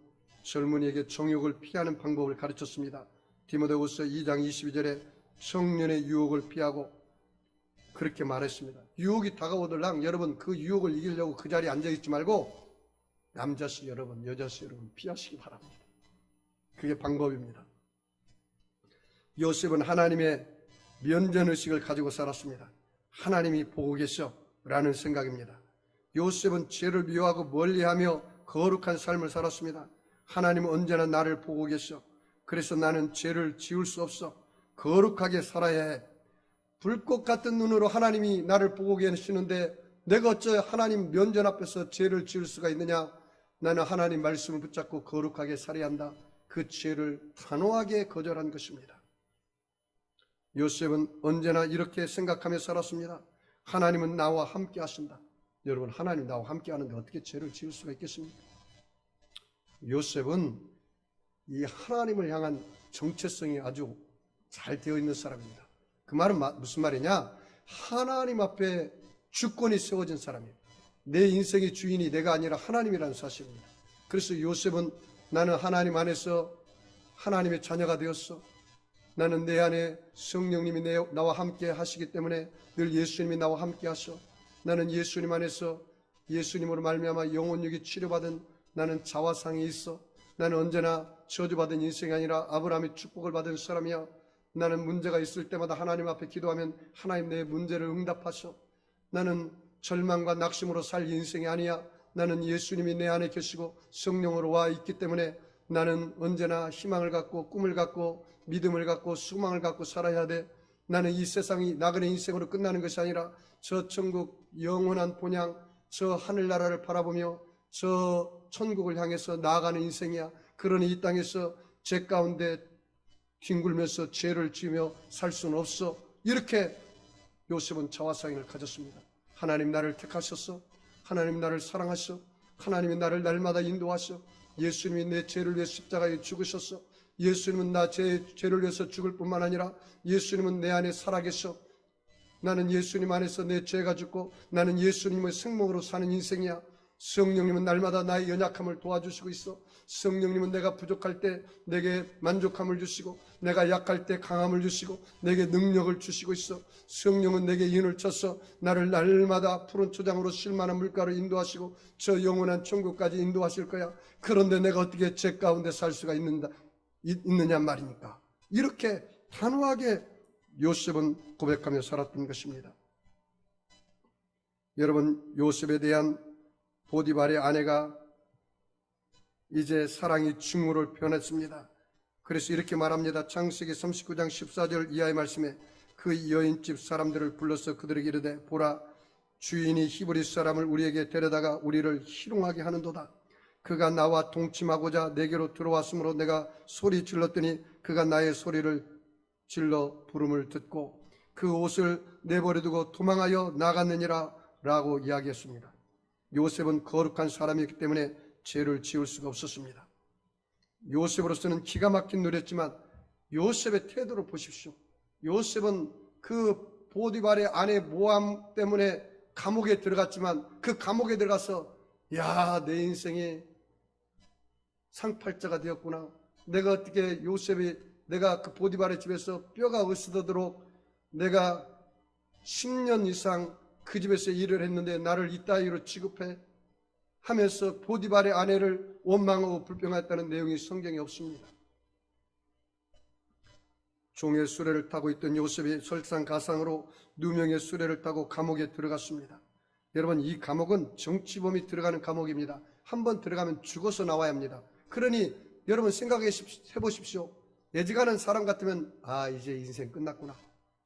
젊은이에게 정욕을 피하는 방법을 가르쳤습니다. 디모데후서 2장 22절에 청년의 유혹을 피하고 그렇게 말했습니다. 유혹이 다가오들랑 여러분 그 유혹을 이기려고 그 자리에 앉아있지 말고 남자씨 여러분, 여자씨 여러분 피하시기 바랍니다. 그게 방법입니다. 요셉은 하나님의 면전의식을 가지고 살았습니다. 하나님이 보고 계셔 라는 생각입니다. 요셉은 죄를 미워하고 멀리하며 거룩한 삶을 살았습니다. 하나님은 언제나 나를 보고 계셔. 그래서 나는 죄를 지을 수 없어. 거룩하게 살아야 해. 불꽃 같은 눈으로 하나님이 나를 보고 계시는데 내가 어째 하나님 면전 앞에서 죄를 지을 수가 있느냐? 나는 하나님 말씀을 붙잡고 거룩하게 살아야 한다. 그 죄를 단호하게 거절한 것입니다. 요셉은 언제나 이렇게 생각하며 살았습니다. 하나님은 나와 함께 하신다. 여러분, 하나님 나와 함께 하는데 어떻게 죄를 지을 수가 있겠습니까? 요셉은 이 하나님을 향한 정체성이 아주 잘 되어 있는 사람입니다. 그 말은 무슨 말이냐? 하나님 앞에 주권이 세워진 사람이에요. 내 인생의 주인이 내가 아니라 하나님이라는 사실입니다. 그래서 요셉은 나는 하나님 안에서 하나님의 자녀가 되었어. 나는 내 안에 성령님이 나와 함께 하시기 때문에 늘 예수님이 나와 함께 하셔. 나는 예수님 안에서 예수님으로 말미암아 영혼육이 치료받은 나는 자화상이 있어. 나는 언제나 저주받은 인생이 아니라 아브라함의 축복을 받은 사람이야. 나는 문제가 있을 때마다 하나님 앞에 기도하면 하나님 내 문제를 응답하셔. 나는 절망과 낙심으로 살 인생이 아니야. 나는 예수님이 내 안에 계시고 성령으로 와 있기 때문에 나는 언제나 희망을 갖고 꿈을 갖고 믿음을 갖고 소망을 갖고 살아야 돼. 나는 이 세상이 나그네 인생으로 끝나는 것이 아니라 저 천국 영원한 본향, 저 하늘나라를 바라보며 저 천국을 향해서 나아가는 인생이야. 그러니 이 땅에서 죄 가운데 뒹굴면서 죄를 지으며 살 수는 없어. 이렇게 요셉은 자화상을 가졌습니다. 하나님 나를 택하셨어. 하나님 나를 사랑하셔. 하나님이 나를 날마다 인도하셔. 예수님이 내 죄를 위해 십자가에 죽으셨어. 예수님은 나 죄를 위해서 죽을 뿐만 아니라 예수님은 내 안에 살아계셔. 나는 예수님 안에서 내 죄가 죽고 나는 예수님의 생명으로 사는 인생이야. 성령님은 날마다 나의 연약함을 도와주시고 있어. 성령님은 내가 부족할 때 내게 만족함을 주시고, 내가 약할 때 강함을 주시고, 내게 능력을 주시고 있어. 성령은 내게 인을 쳐서 나를 날마다 푸른 초장으로 쉴만한 물가로 인도하시고 저 영원한 천국까지 인도하실 거야. 그런데 내가 어떻게 죄 가운데 살 수가 있느냐 말입니까? 이렇게 단호하게 요셉은 고백하며 살았던 것입니다. 여러분, 요셉에 대한 보디발의 아내가 이제 사랑이 증오를 표현했습니다. 그래서 이렇게 말합니다. 창세기 39장 14절 이하의 말씀에 그 여인집 사람들을 불러서 그들에게 이르되 보라, 주인이 히브리 사람을 우리에게 데려다가 우리를 희롱하게 하는도다. 그가 나와 동침하고자 내게로 들어왔으므로 내가 소리 질렀더니 그가 나의 소리를 질러 부름을 듣고 그 옷을 내버려두고 도망하여 나갔느니라 라고 이야기했습니다. 요셉은 거룩한 사람이기 때문에 죄를 지을 수가 없었습니다. 요셉으로서는 기가 막힌 노래였지만 요셉의 태도를 보십시오. 요셉은 그 보디발의 아내 모함 때문에 감옥에 들어갔지만 그 감옥에 들어가서 야, 내 인생이 상팔자가 되었구나. 내가 어떻게 내가 그 보디발의 집에서 뼈가 으스러도록 내가 10년 이상 그 집에서 일을 했는데 나를 이따위로 취급해 하면서 보디발의 아내를 원망하고 불평했다는 내용이 성경에 없습니다. 종의 수레를 타고 있던 요셉이 설상가상으로 누명의 수레를 타고 감옥에 들어갔습니다. 여러분, 이 감옥은 정치범이 들어가는 감옥입니다. 한번 들어가면 죽어서 나와야 합니다. 그러니 여러분 생각해 보십시오. 예지가는 사람 같으면 이제 인생 끝났구나.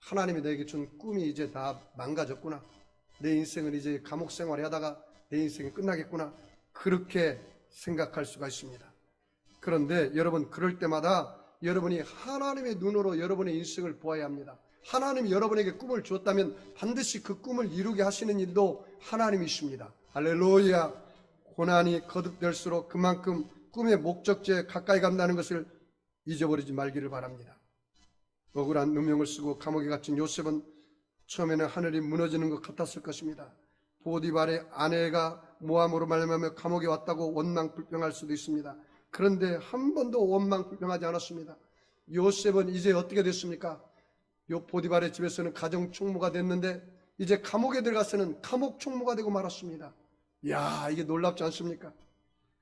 하나님이 내게 준 꿈이 이제 다 망가졌구나. 내 인생은 이제 감옥 생활을 하다가 내 인생이 끝나겠구나. 그렇게 생각할 수가 있습니다. 그런데 여러분, 그럴 때마다 여러분이 하나님의 눈으로 여러분의 인생을 보아야 합니다. 하나님이 여러분에게 꿈을 주었다면 반드시 그 꿈을 이루게 하시는 일도 하나님이십니다. 할렐루야. 고난이 거듭될수록 그만큼 꿈의 목적지에 가까이 간다는 것을 잊어버리지 말기를 바랍니다. 억울한 누명을 쓰고 감옥에 갇힌 요셉은 처음에는 하늘이 무너지는 것 같았을 것입니다. 보디발의 아내가 모함으로 말미암아 감옥에 왔다고 원망 불평할 수도 있습니다. 그런데 한 번도 원망 불평하지 않았습니다. 요셉은 이제 어떻게 됐습니까? 보디발의 집에서는 가정 총무가 됐는데 이제 감옥에 들어가서는 감옥 총무가 되고 말았습니다. 이야, 이게 놀랍지 않습니까?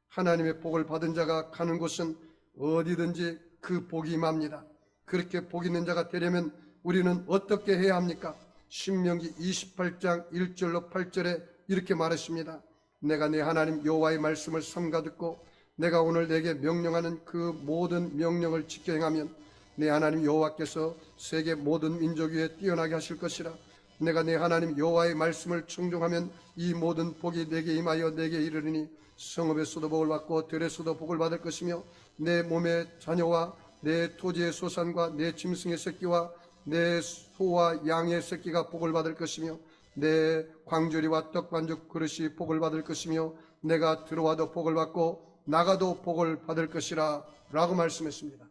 하나님의 복을 받은 자가 가는 곳은 어디든지 그 복이 임합니다. 그렇게 복 있는 자가 되려면 우리는 어떻게 해야 합니까? 신명기 28장 1절로 8절에 이렇게 말했습니다. 내가 내 하나님 여호와의 말씀을 삼가 듣고 내가 오늘 내게 명령하는 그 모든 명령을 지켜 행하면 내 하나님 여호와께서 세계 모든 민족 위에 뛰어나게 하실 것이라. 내가 내 하나님 여호와의 말씀을 청종하면 이 모든 복이 내게 임하여 내게 이르리니 성읍에서도 복을 받고 들에서도 복을 받을 것이며 내 몸의 자녀와 내 토지의 소산과 내 짐승의 새끼와 내 소와 양의 새끼가 복을 받을 것이며 내 광주리와 떡반죽 그릇이 복을 받을 것이며 내가 들어와도 복을 받고 나가도 복을 받을 것이라 라고 말씀했습니다.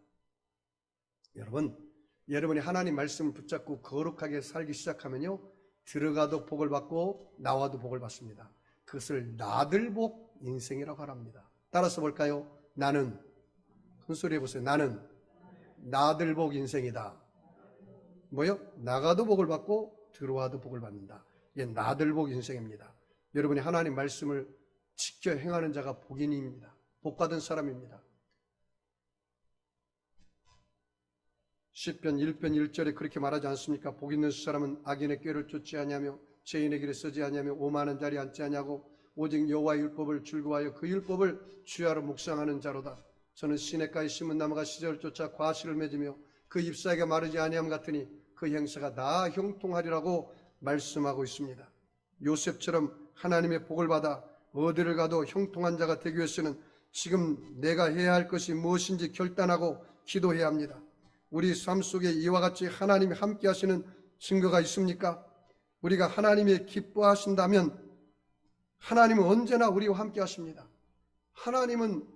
여러분이 하나님 말씀을 붙잡고 거룩하게 살기 시작하면요, 들어가도 복을 받고 나와도 복을 받습니다. 그것을 나들복 인생이라고 합니다. 따라서 볼까요? 나는, 큰 소리 해보세요. 나는 나들복 인생이다. 뭐요? 나가도 복을 받고 들어와도 복을 받는다. 이게 나들복 인생입니다. 여러분이 하나님 말씀을 지켜 행하는 자가 복인입니다. 복받은 사람입니다. 시편 1편 1절에 그렇게 말하지 않습니까? 복 있는 사람은 악인의 꾀를 쫓지 아니하며 죄인의 길에 서지 아니하며 오만한 자리에 앉지 아니하고 오직 여호와의 율법을 즐거워하여 그 율법을 주야로 묵상하는 자로다. 저는 시냇가에 심은 나무가 시절을 쫓아 과실을 맺으며 그 잎사귀가 마르지 아니함 같으니 그 행사가 다 형통하리라고 말씀하고 있습니다. 요셉처럼 하나님의 복을 받아 어디를 가도 형통한 자가 되기 위해서는 지금 내가 해야 할 것이 무엇인지 결단하고 기도해야 합니다. 우리 삶 속에 이와 같이 하나님이 함께 하시는 증거가 있습니까? 우리가 하나님이 기뻐하신다면 하나님은 언제나 우리와 함께 하십니다. 하나님은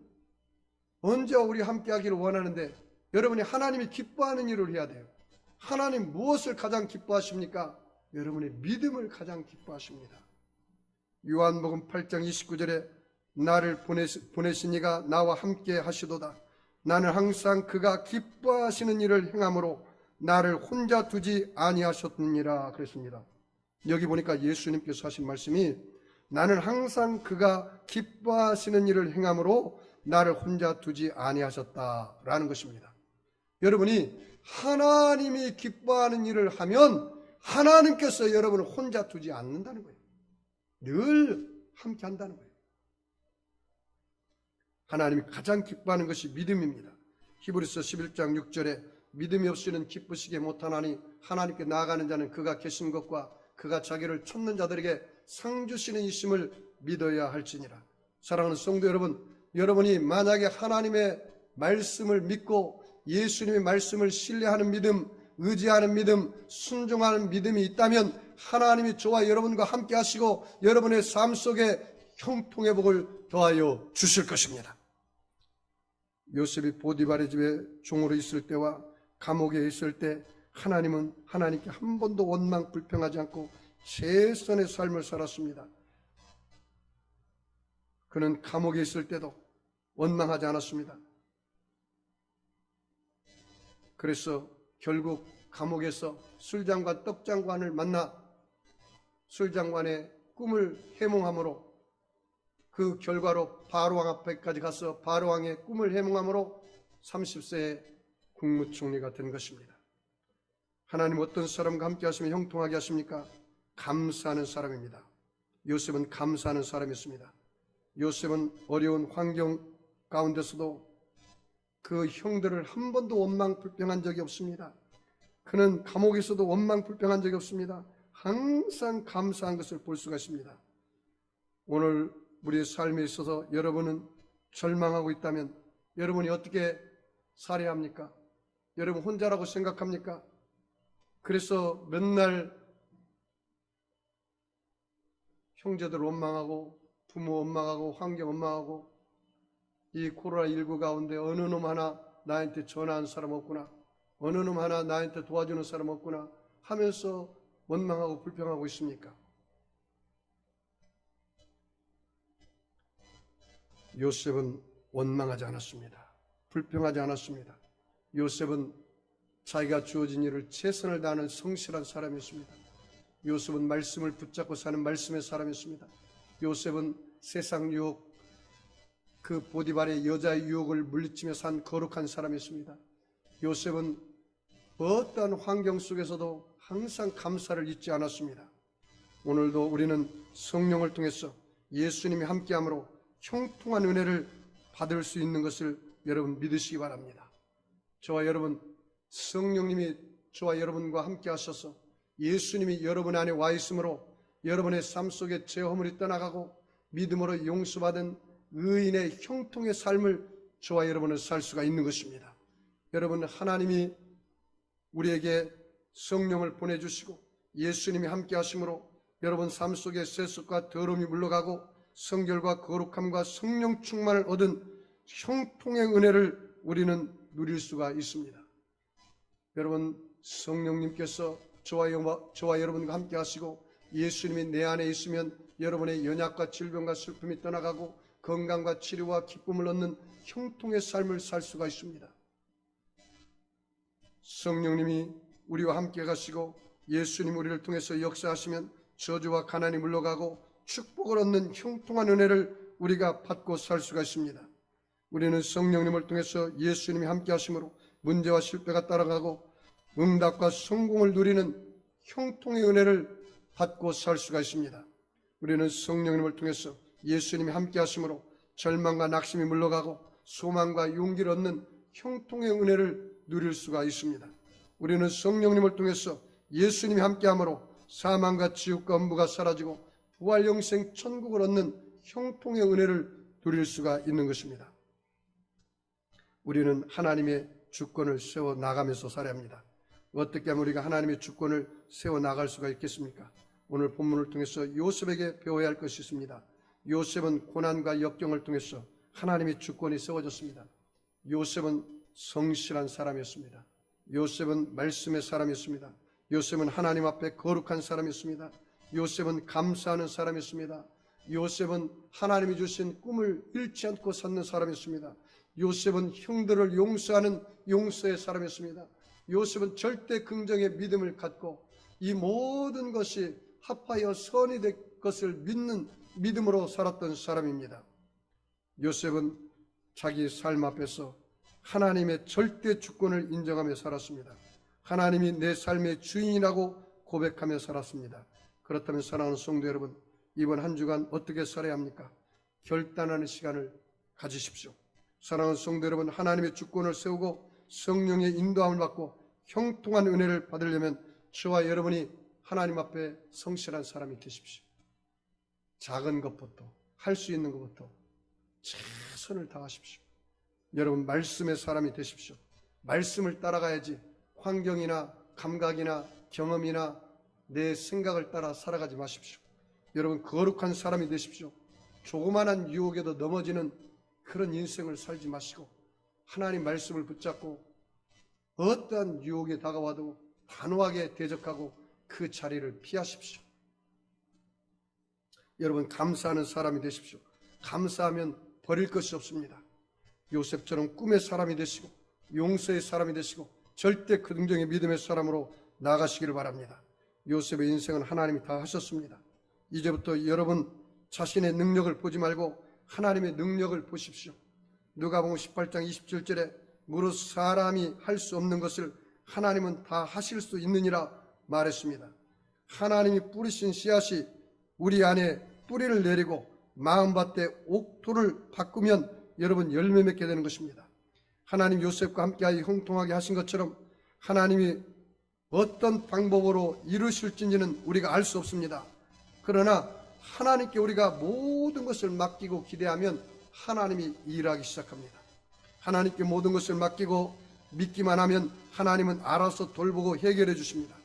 언제와 우리와 함께 하기를 원하는데 여러분이 하나님이 기뻐하는 일을 해야 돼요. 하나님 무엇을 가장 기뻐하십니까? 여러분의 믿음을 가장 기뻐하십니다. 요한복음 8장 29절에 나를 보내신 이가 나와 함께 하시도다. 나는 항상 그가 기뻐하시는 일을 행함으로 나를 혼자 두지 아니하셨느니라 그랬습니다. 여기 보니까 예수님께서 하신 말씀이 나는 항상 그가 기뻐하시는 일을 행함으로 나를 혼자 두지 아니하셨다라는 것입니다. 여러분이 하나님이 기뻐하는 일을 하면 하나님께서 여러분을 혼자 두지 않는다는 거예요. 늘 함께 한다는 거예요. 하나님이 가장 기뻐하는 것이 믿음입니다. 히브리서 11장 6절에 믿음이 없이는 기쁘시게 못하나니 하나님께 나아가는 자는 그가 계신 것과 그가 자기를 찾는 자들에게 상 주시는 이심을 믿어야 할지니라. 사랑하는 성도 여러분, 여러분이 만약에 하나님의 말씀을 믿고 예수님의 말씀을 신뢰하는 믿음, 의지하는 믿음, 순종하는 믿음이 있다면 하나님이 저와 여러분과 함께 하시고 여러분의 삶 속에 형통의 복을 더하여 주실 것입니다. 요셉이 보디발의 집에 종으로 있을 때와 감옥에 있을 때 하나님은 하나님께 한 번도 원망 불평하지 않고 최선의 삶을 살았습니다. 그는 감옥에 있을 때도 원망하지 않았습니다. 그래서 결국 감옥에서 술장관 떡장관을 만나 술장관의 꿈을 해몽함으로 그 결과로 바로왕 앞에까지 가서 바로왕의 꿈을 해몽함으로 30세에 국무총리가 된 것입니다. 하나님 어떤 사람과 함께 하시면 형통하게 하십니까? 감사하는 사람입니다. 요셉은 감사하는 사람이었습니다. 요셉은 어려운 환경 가운데서도 그 형들을 한 번도 원망 불평한 적이 없습니다. 그는 감옥에서도 원망 불평한 적이 없습니다. 항상 감사한 것을 볼 수가 있습니다. 오늘 우리의 삶에 있어서 여러분은 절망하고 있다면 여러분이 어떻게 살아야 합니까? 여러분 혼자라고 생각합니까? 그래서 맨날 형제들 원망하고 부모 원망하고 환경 원망하고 이 코로나19 가운데 어느 놈 하나 나한테 전화한 사람 없구나, 어느 놈 하나 나한테 도와주는 사람 없구나 하면서 원망하고 불평하고 있습니까? 요셉은 원망하지 않았습니다. 불평하지 않았습니다. 요셉은 자기가 주어진 일을 최선을 다하는 성실한 사람이었습니다. 요셉은 말씀을 붙잡고 사는 말씀의 사람이었습니다. 요셉은 세상 유혹, 그 보디발의 여자의 유혹을 물리치며 산 거룩한 사람이었습니다. 요셉은 어떠한 환경 속에서도 항상 감사를 잊지 않았습니다. 오늘도 우리는 성령을 통해서 예수님이 함께함으로 형통한 은혜를 받을 수 있는 것을 여러분 믿으시기 바랍니다. 저와 여러분, 성령님이 저와 여러분과 함께 하셔서 예수님이 여러분 안에 와 있으므로 여러분의 삶 속에 죄 허물이 떠나가고 믿음으로 용서받은 의인의 형통의 삶을 저와 여러분은 살 수가 있는 것입니다. 여러분, 하나님이 우리에게 성령을 보내주시고 예수님이 함께 하심으로 여러분 삶 속에 세습과 더러움이 물러가고 성결과 거룩함과 성령 충만을 얻은 형통의 은혜를 우리는 누릴 수가 있습니다. 여러분, 성령님께서 저와 여러분과 함께 하시고 예수님이 내 안에 있으면 여러분의 연약과 질병과 슬픔이 떠나가고 건강과 치료와 기쁨을 얻는 형통의 삶을 살 수가 있습니다. 성령님이 우리와 함께 가시고 예수님 우리를 통해서 역사하시면 저주와 가난이 물러가고 축복을 얻는 형통한 은혜를 우리가 받고 살 수가 있습니다. 우리는 성령님을 통해서 예수님이 함께 하심으로 문제와 실패가 따라가고 응답과 성공을 누리는 형통의 은혜를 받고 살 수가 있습니다. 우리는 성령님을 통해서 예수님이 함께 하심으로 절망과 낙심이 물러가고 소망과 용기를 얻는 형통의 은혜를 누릴 수가 있습니다. 우리는 성령님을 통해서 예수님이 함께함으로 사망과 지옥과 엄부가 사라지고 부활 영생 천국을 얻는 형통의 은혜를 누릴 수가 있는 것입니다. 우리는 하나님의 주권을 세워 나가면서 살아야 합니다. 어떻게 하면 우리가 하나님의 주권을 세워 나갈 수가 있겠습니까? 오늘 본문을 통해서 요셉에게 배워야 할 것이 있습니다. 요셉은 고난과 역경을 통해서 하나님의 주권이 세워졌습니다. 요셉은 성실한 사람이었습니다. 요셉은 말씀의 사람이었습니다. 요셉은 하나님 앞에 거룩한 사람이었습니다. 요셉은 감사하는 사람이었습니다. 요셉은 하나님이 주신 꿈을 잃지 않고 찾는 사람이었습니다. 요셉은 형들을 용서하는 용서의 사람이었습니다. 요셉은 절대 긍정의 믿음을 갖고 이 모든 것이 합하여 선이 될 것을 믿는 믿음으로 살았던 사람입니다. 요셉은 자기 삶 앞에서 하나님의 절대 주권을 인정하며 살았습니다. 하나님이 내 삶의 주인이라고 고백하며 살았습니다. 그렇다면 사랑하는 성도 여러분, 이번 한 주간 어떻게 살아야 합니까? 결단하는 시간을 가지십시오. 사랑하는 성도 여러분, 하나님의 주권을 세우고 성령의 인도함을 받고 형통한 은혜를 받으려면 저와 여러분이 하나님 앞에 성실한 사람이 되십시오. 작은 것부터, 할 수 있는 것부터 최선을 다하십시오. 여러분, 말씀의 사람이 되십시오. 말씀을 따라가야지 환경이나 감각이나 경험이나 내 생각을 따라 살아가지 마십시오. 여러분, 거룩한 사람이 되십시오. 조그마한 유혹에도 넘어지는 그런 인생을 살지 마시고 하나님 말씀을 붙잡고 어떠한 유혹에 다가와도 단호하게 대적하고 그 자리를 피하십시오. 여러분, 감사하는 사람이 되십시오. 감사하면 버릴 것이 없습니다. 요셉처럼 꿈의 사람이 되시고 용서의 사람이 되시고 절대 긍정의 믿음의 사람으로 나가시기를 바랍니다. 요셉의 인생은 하나님이 다 하셨습니다. 이제부터 여러분 자신의 능력을 보지 말고 하나님의 능력을 보십시오. 누가복음 18장 27절에 무릇 사람이 할 수 없는 것을 하나님은 다 하실 수 있느니라 말했습니다. 하나님이 뿌리신 씨앗이 우리 안에 뿌리를 내리고 마음밭에 옥토를 바꾸면 여러분 열매 맺게 되는 것입니다. 하나님 요셉과 함께하여 형통하게 하신 것처럼 하나님이 어떤 방법으로 이루실지는 우리가 알 수 없습니다. 그러나 하나님께 우리가 모든 것을 맡기고 기대하면 하나님이 일하기 시작합니다. 하나님께 모든 것을 맡기고 믿기만 하면 하나님은 알아서 돌보고 해결해 주십니다.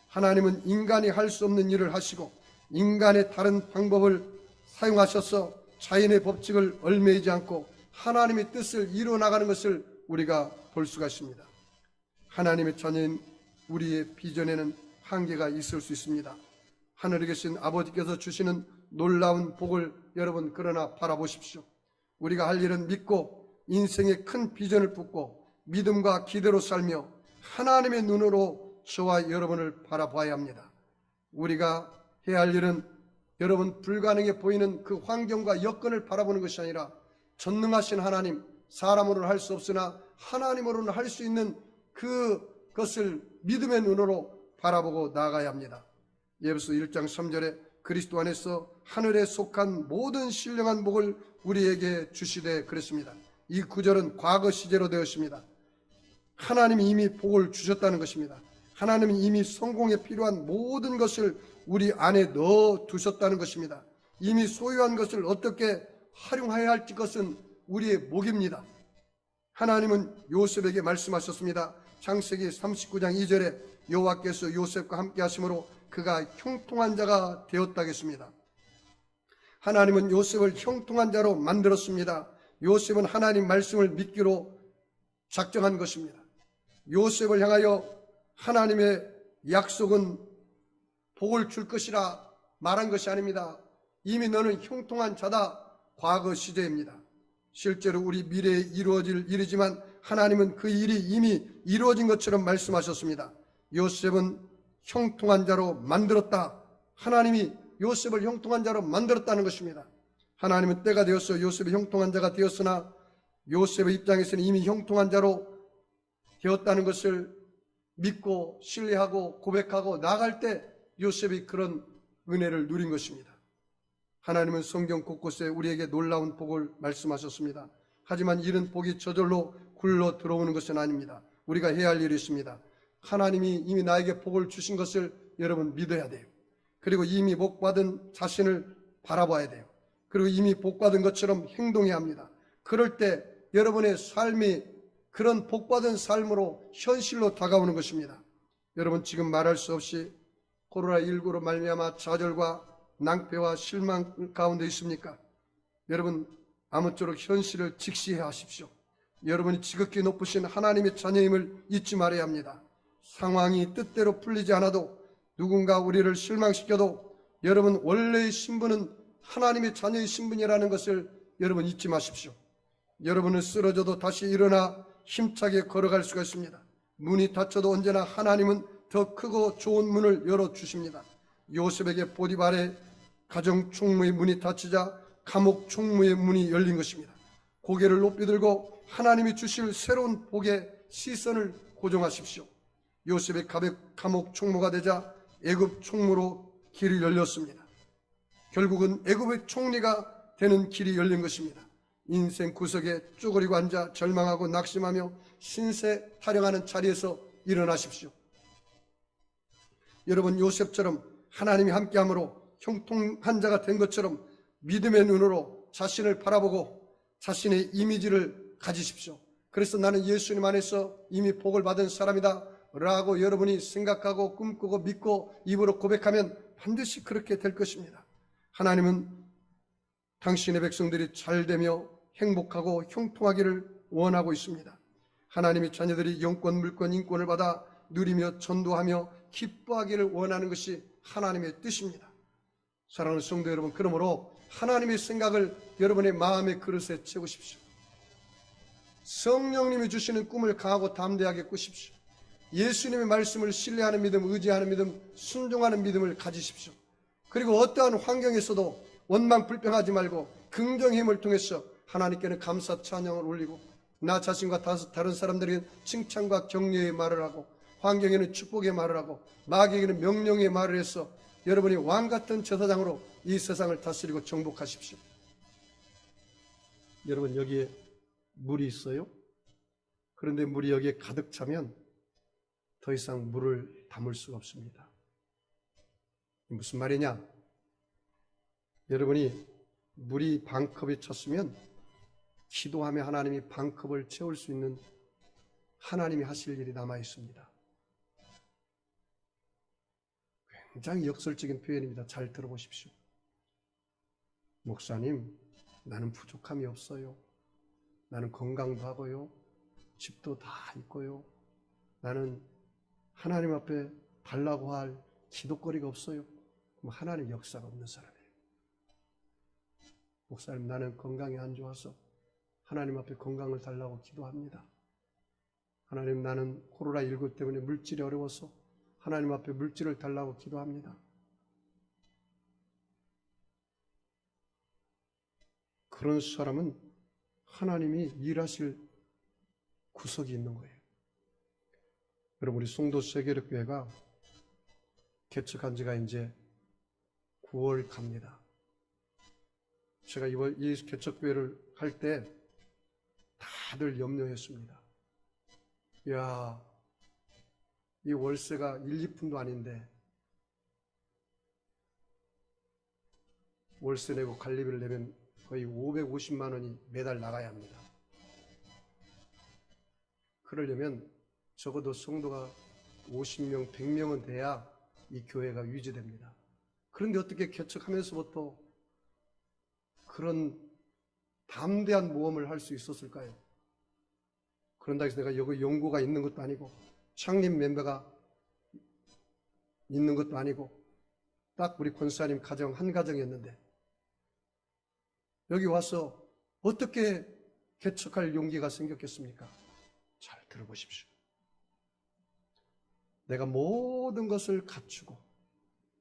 하나님은 인간이 할 수 없는 일을 하시고 인간의 다른 방법을 사용하셔서 자연의 법칙을 얽매이지 않고 하나님의 뜻을 이루어나가는 것을 우리가 볼 수가 있습니다. 하나님의 자녀인 우리의 비전에는 한계가 있을 수 있습니다. 하늘에 계신 아버지께서 주시는 놀라운 복을 여러분 그러나 바라보십시오. 우리가 할 일은 믿고 인생의 큰 비전을 품고 믿음과 기대로 살며 하나님의 눈으로 저와 여러분을 바라봐야 합니다. 우리가 해야 할 일은 여러분 불가능해 보이는 그 환경과 여건을 바라보는 것이 아니라 전능하신 하나님, 사람으로는 할 수 없으나 하나님으로는 할 수 있는 그것을 믿음의 눈으로 바라보고 나아가야 합니다. 에베소 1장 3절에 그리스도 안에서 하늘에 속한 모든 신령한 복을 우리에게 주시되 그랬습니다. 이 구절은 과거 시제로 되었습니다. 하나님이 이미 복을 주셨다는 것입니다. 하나님이 이미 성공에 필요한 모든 것을 우리 안에 넣어 두셨다는 것입니다. 이미 소유한 것을 어떻게 활용해야 할지 것은 우리의 몫입니다. 하나님은 요셉에게 말씀하셨습니다. 창세기 39장 2절에 여호와께서 요셉과 함께 하심으로 그가 형통한 자가 되었다겠습니다. 하나님은 요셉을 형통한 자로 만들었습니다. 요셉은 하나님 말씀을 믿기로 작정한 것입니다. 요셉을 향하여 하나님의 약속은 복을 줄 것이라 말한 것이 아닙니다. 이미 너는 형통한 자다. 과거 시제입니다. 실제로 우리 미래에 이루어질 일이지만 하나님은 그 일이 이미 이루어진 것처럼 말씀하셨습니다. 요셉은 형통한 자로 만들었다. 하나님이 요셉을 형통한 자로 만들었다는 것입니다. 하나님은 때가 되었어 요셉이 형통한 자가 되었으나 요셉의 입장에서는 이미 형통한 자로 되었다는 것을 믿고 신뢰하고 고백하고 나아갈 때 요셉이 그런 은혜를 누린 것입니다. 하나님은 성경 곳곳에 우리에게 놀라운 복을 말씀하셨습니다. 하지만 이런 복이 저절로 굴러 들어오는 것은 아닙니다. 우리가 해야 할 일이 있습니다. 하나님이 이미 나에게 복을 주신 것을 여러분 믿어야 돼요. 그리고 이미 복받은 자신을 바라봐야 돼요. 그리고 이미 복받은 것처럼 행동해야 합니다. 그럴 때 여러분의 삶이 그런 복받은 삶으로 현실로 다가오는 것입니다. 여러분 지금 말할 수 없이 코로나19로 말미암아 좌절과 낭패와 실망 가운데 있습니까? 여러분 아무쪼록 현실을 직시해 하십시오. 여러분이 지극히 높으신 하나님의 자녀임을 잊지 말아야 합니다. 상황이 뜻대로 풀리지 않아도 누군가 우리를 실망시켜도 여러분 원래의 신분은 하나님의 자녀의 신분이라는 것을 여러분 잊지 마십시오. 여러분은 쓰러져도 다시 일어나 힘차게 걸어갈 수가 있습니다. 문이 닫혀도 언제나 하나님은 더 크고 좋은 문을 열어주십니다. 요셉에게 보디발의 가정 총무의 문이 닫히자 감옥 총무의 문이 열린 것입니다. 고개를 높이 들고 하나님이 주실 새로운 복의 시선을 고정하십시오. 요셉의 감옥 총무가 되자 애굽 총무로 길이 열렸습니다. 결국은 애굽의 총리가 되는 길이 열린 것입니다. 인생 구석에 쭈그리고 앉아 절망하고 낙심하며 신세 타령하는 자리에서 일어나십시오. 여러분, 요셉처럼 하나님이 함께함으로 형통한 자가 된 것처럼 믿음의 눈으로 자신을 바라보고 자신의 이미지를 가지십시오. 그래서 나는 예수님 안에서 이미 복을 받은 사람이다 라고 여러분이 생각하고 꿈꾸고 믿고 입으로 고백하면 반드시 그렇게 될 것입니다. 하나님은 당신의 백성들이 잘되며 행복하고 형통하기를 원하고 있습니다. 하나님의 자녀들이 영권, 물권, 인권을 받아 누리며 전도하며 기뻐하기를 원하는 것이 하나님의 뜻입니다. 사랑하는 성도 여러분, 그러므로 하나님의 생각을 여러분의 마음의 그릇에 채우십시오. 성령님이 주시는 꿈을 강하고 담대하게 꾸십시오. 예수님의 말씀을 신뢰하는 믿음, 의지하는 믿음, 순종하는 믿음을 가지십시오. 그리고 어떠한 환경에서도 원망 불평하지 말고 긍정의 힘을 통해서 하나님께는 감사 찬양을 올리고 나 자신과 다른 사람들에게 칭찬과 격려의 말을 하고 환경에는 축복의 말을 하고 마귀에게는 명령의 말을 해서 여러분이 왕같은 제사장으로 이 세상을 다스리고 정복하십시오. 여러분, 여기에 물이 있어요. 그런데 물이 여기에 가득 차면 더 이상 물을 담을 수가 없습니다. 무슨 말이냐? 여러분이 물이 반컵에 찼으면 기도하며 하나님이 반컵을 채울 수 있는 하나님이 하실 일이 남아 있습니다. 굉장히 역설적인 표현입니다. 잘 들어보십시오. 목사님, 나는 부족함이 없어요. 나는 건강도 하고요. 집도 다 있고요. 나는 하나님 앞에 달라고 할 기도거리가 없어요. 그럼 하나님 역사가 없는 사람이에요. 목사님, 나는 건강이 안 좋아서 하나님 앞에 건강을 달라고 기도합니다. 하나님, 나는 코로나19 때문에 물질이 어려워서 하나님 앞에 물질을 달라고 기도합니다. 그런 사람은 하나님이 일하실 구석이 있는 거예요. 여러분, 우리 송도 세계력교회가 개척한 지가 이제 9월 갑니다. 제가 이 개척교회를 할 때 다들 염려했습니다. 이야, 이 월세가 1, 2푼도 아닌데 월세 내고 관리비를 내면 거의 550만 원이 매달 나가야 합니다. 그러려면 적어도 성도가 50명, 100명은 돼야 이 교회가 유지됩니다. 그런데 어떻게 개척하면서부터 그런 담대한 모험을 할 수 있었을까요? 그런다 해서 내가 여기 연구가 있는 것도 아니고 창립 멤버가 있는 것도 아니고 딱 우리 권사님 가정 한 가정이었는데 여기 와서 어떻게 개척할 용기가 생겼겠습니까? 잘 들어보십시오. 내가 모든 것을 갖추고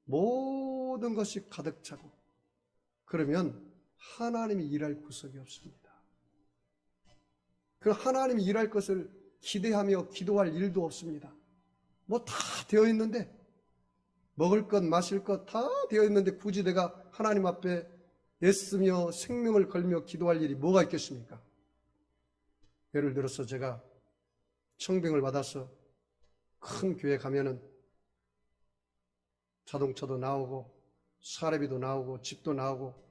모든 것이 가득 차고 그러면 하나님이 일할 구석이 없습니다. 그 하나님이 일할 것을 기대하며 기도할 일도 없습니다. 뭐 다 되어 있는데 먹을 것 마실 것 다 되어 있는데 굳이 내가 하나님 앞에 애쓰며 생명을 걸며 기도할 일이 뭐가 있겠습니까? 예를 들어서 제가 청빙을 받아서 큰 교회 가면은 자동차도 나오고 사례비도 나오고 집도 나오고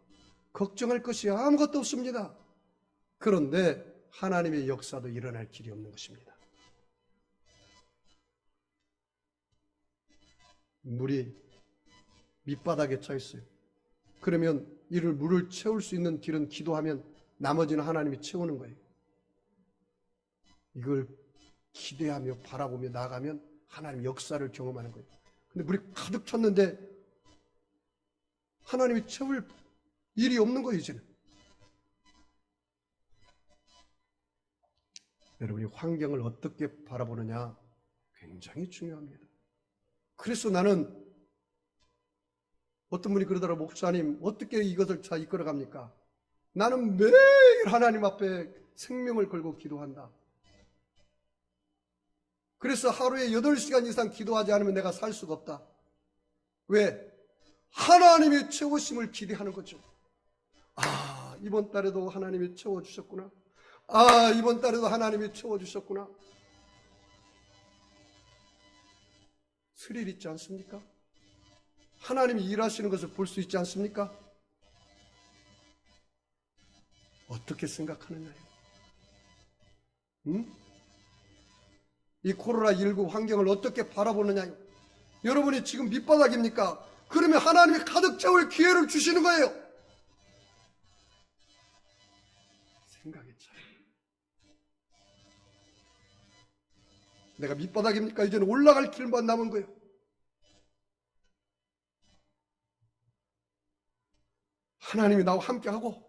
걱정할 것이 아무것도 없습니다. 그런데 하나님의 역사도 일어날 길이 없는 것입니다. 물이 밑바닥에 차 있어요. 그러면 이를 물을 채울 수 있는 길은 기도하면 나머지는 하나님이 채우는 거예요. 이걸 기대하며 바라보며 나아가면 하나님 역사를 경험하는 거예요. 근데 물이 가득 찼는데 하나님이 채울 일이 없는 거예요, 이제는. 여러분이 환경을 어떻게 바라보느냐 굉장히 중요합니다. 그래서 나는 어떤 분이 그러더라고요. 목사님, 어떻게 이것을 잘 이끌어갑니까? 나는 매일 하나님 앞에 생명을 걸고 기도한다. 그래서 하루에 8시간 이상 기도하지 않으면 내가 살 수가 없다. 왜? 하나님의 채우심을 기대하는 거죠. 아, 이번 달에도 하나님이 채워주셨구나. 아, 이번 달에도 하나님이 채워주셨구나. 스릴 있지 않습니까? 하나님이 일하시는 것을 볼 수 있지 않습니까? 어떻게 생각하느냐요? 응? 이 코로나19 환경을 어떻게 바라보느냐요? 여러분이 지금 밑바닥입니까? 그러면 하나님이 가득 채울 기회를 주시는 거예요. 생각의 차이. 내가 밑바닥입니까? 이제는 올라갈 길만 남은 거예요. 하나님이 나와 함께하고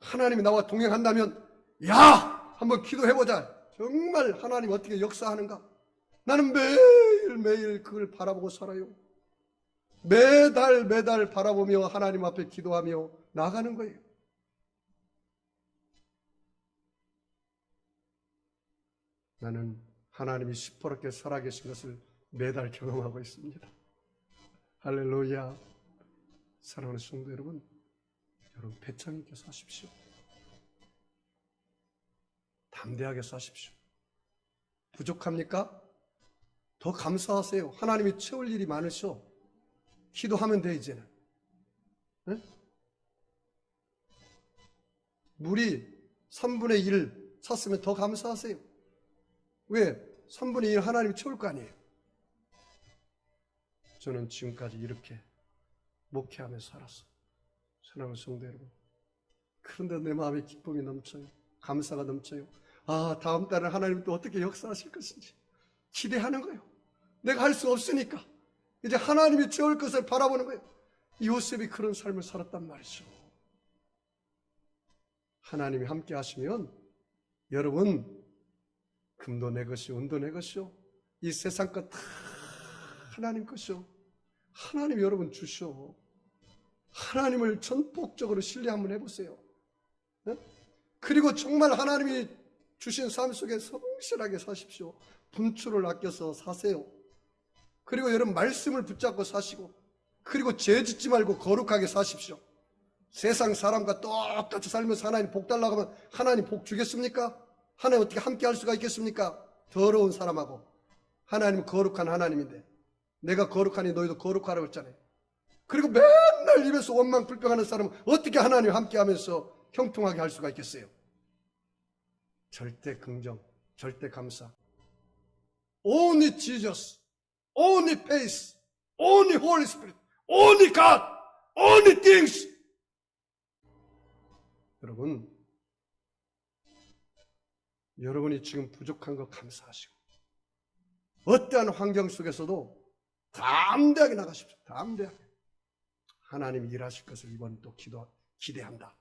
하나님이 나와 동행한다면 야! 한번 기도해보자. 정말 하나님 어떻게 역사하는가? 나는 매일매일 그걸 바라보고 살아요. 매달 바라보며 하나님 앞에 기도하며 나아가는 거예요. 나는 하나님이 시퍼렇게 살아계신 것을 매달 경험하고 있습니다. 할렐루야. 사랑하는 성도 여러분, 여러분 배짱 있게 사십시오. 담대하게 사십시오. 부족합니까? 더 감사하세요. 하나님이 채울 일이 많으셔. 기도하면 돼 이제는. 네? 물이 3분의 1 찼으면 더 감사하세요. 왜? 3분의 1 하나님이 채울 거 아니에요. 저는 지금까지 이렇게 목회하며 살았어요. 사랑하는 성도 여러분. 그런데 내 마음에 기쁨이 넘쳐요. 감사가 넘쳐요. 아, 다음 달은 하나님 또 어떻게 역사하실 것인지 기대하는 거예요. 내가 할 수 없으니까 이제 하나님이 채울 것을 바라보는 거예요. 요셉이 그런 삶을 살았단 말이죠. 하나님이 함께 하시면 여러분 금도 내 것이요 은도 내 것이요 이 세상 것 다 하나님 것이요. 하나님 여러분 주셔. 하나님을 전폭적으로 신뢰 한번 해보세요. 네? 그리고 정말 하나님이 주신 삶 속에 성실하게 사십시오. 분출을 아껴서 사세요. 그리고 여러분 말씀을 붙잡고 사시고 그리고 죄 짓지 말고 거룩하게 사십시오. 세상 사람과 똑같이 살면서 하나님 복 달라고 하면 하나님 복 주겠습니까? 하나님 어떻게 함께 할 수가 있겠습니까? 더러운 사람하고. 하나님은 거룩한 하나님인데 내가 거룩하니 너희도 거룩하라고 했잖아요. 그리고 맨날 입에서 원망 불평하는 사람은 어떻게 하나님 함께 하면서 형통하게 할 수가 있겠어요? 절대 긍정, 절대 감사. Only Jesus, only peace, only Holy Spirit, only God, only things. 여러분이 지금 부족한 거 감사하시고 어떠한 환경 속에서도 담대하게 나가십시오. 담대하게. 하나님이 일하실 것을 이번 또 기대한다.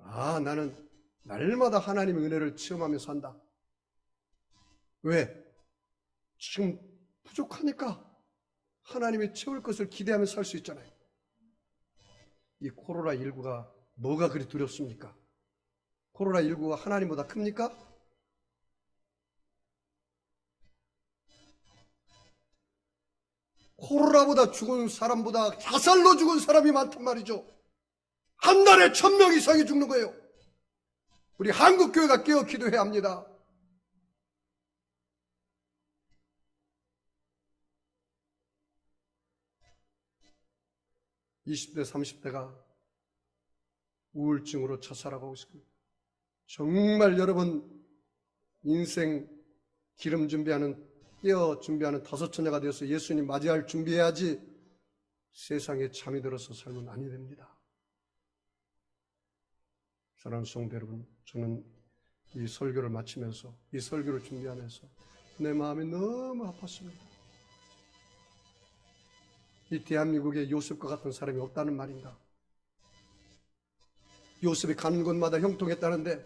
아, 나는 날마다 하나님의 은혜를 체험하며 산다. 왜? 지금 부족하니까 하나님이 채울 것을 기대하며 살 수 있잖아요. 이 코로나19가 뭐가 그리 두렵습니까? 코로나19가 하나님보다 큽니까? 코로나보다 죽은 사람보다 자살로 죽은 사람이 많단 말이죠. 한 달에 1000명 이상이 죽는 거예요. 우리 한국교회가 깨어 기도해야 합니다. (20대) (30대가) 우울증으로 자살하고 있습니다. 정말 여러분 인생 기름 준비하는 깨어 준비하는 5처녀가 되어서 예수님 맞이할 준비해야지 세상에 잠이 들어서 살면 아니 됩니다. 사랑하는 성도 여러분, 저는 이 설교를 마치면서 이 설교를 준비하면서 내 마음이 너무 아팠습니다. 이 대한민국에 요셉과 같은 사람이 없다는 말인가? 요셉이 가는 곳마다 형통했다는데,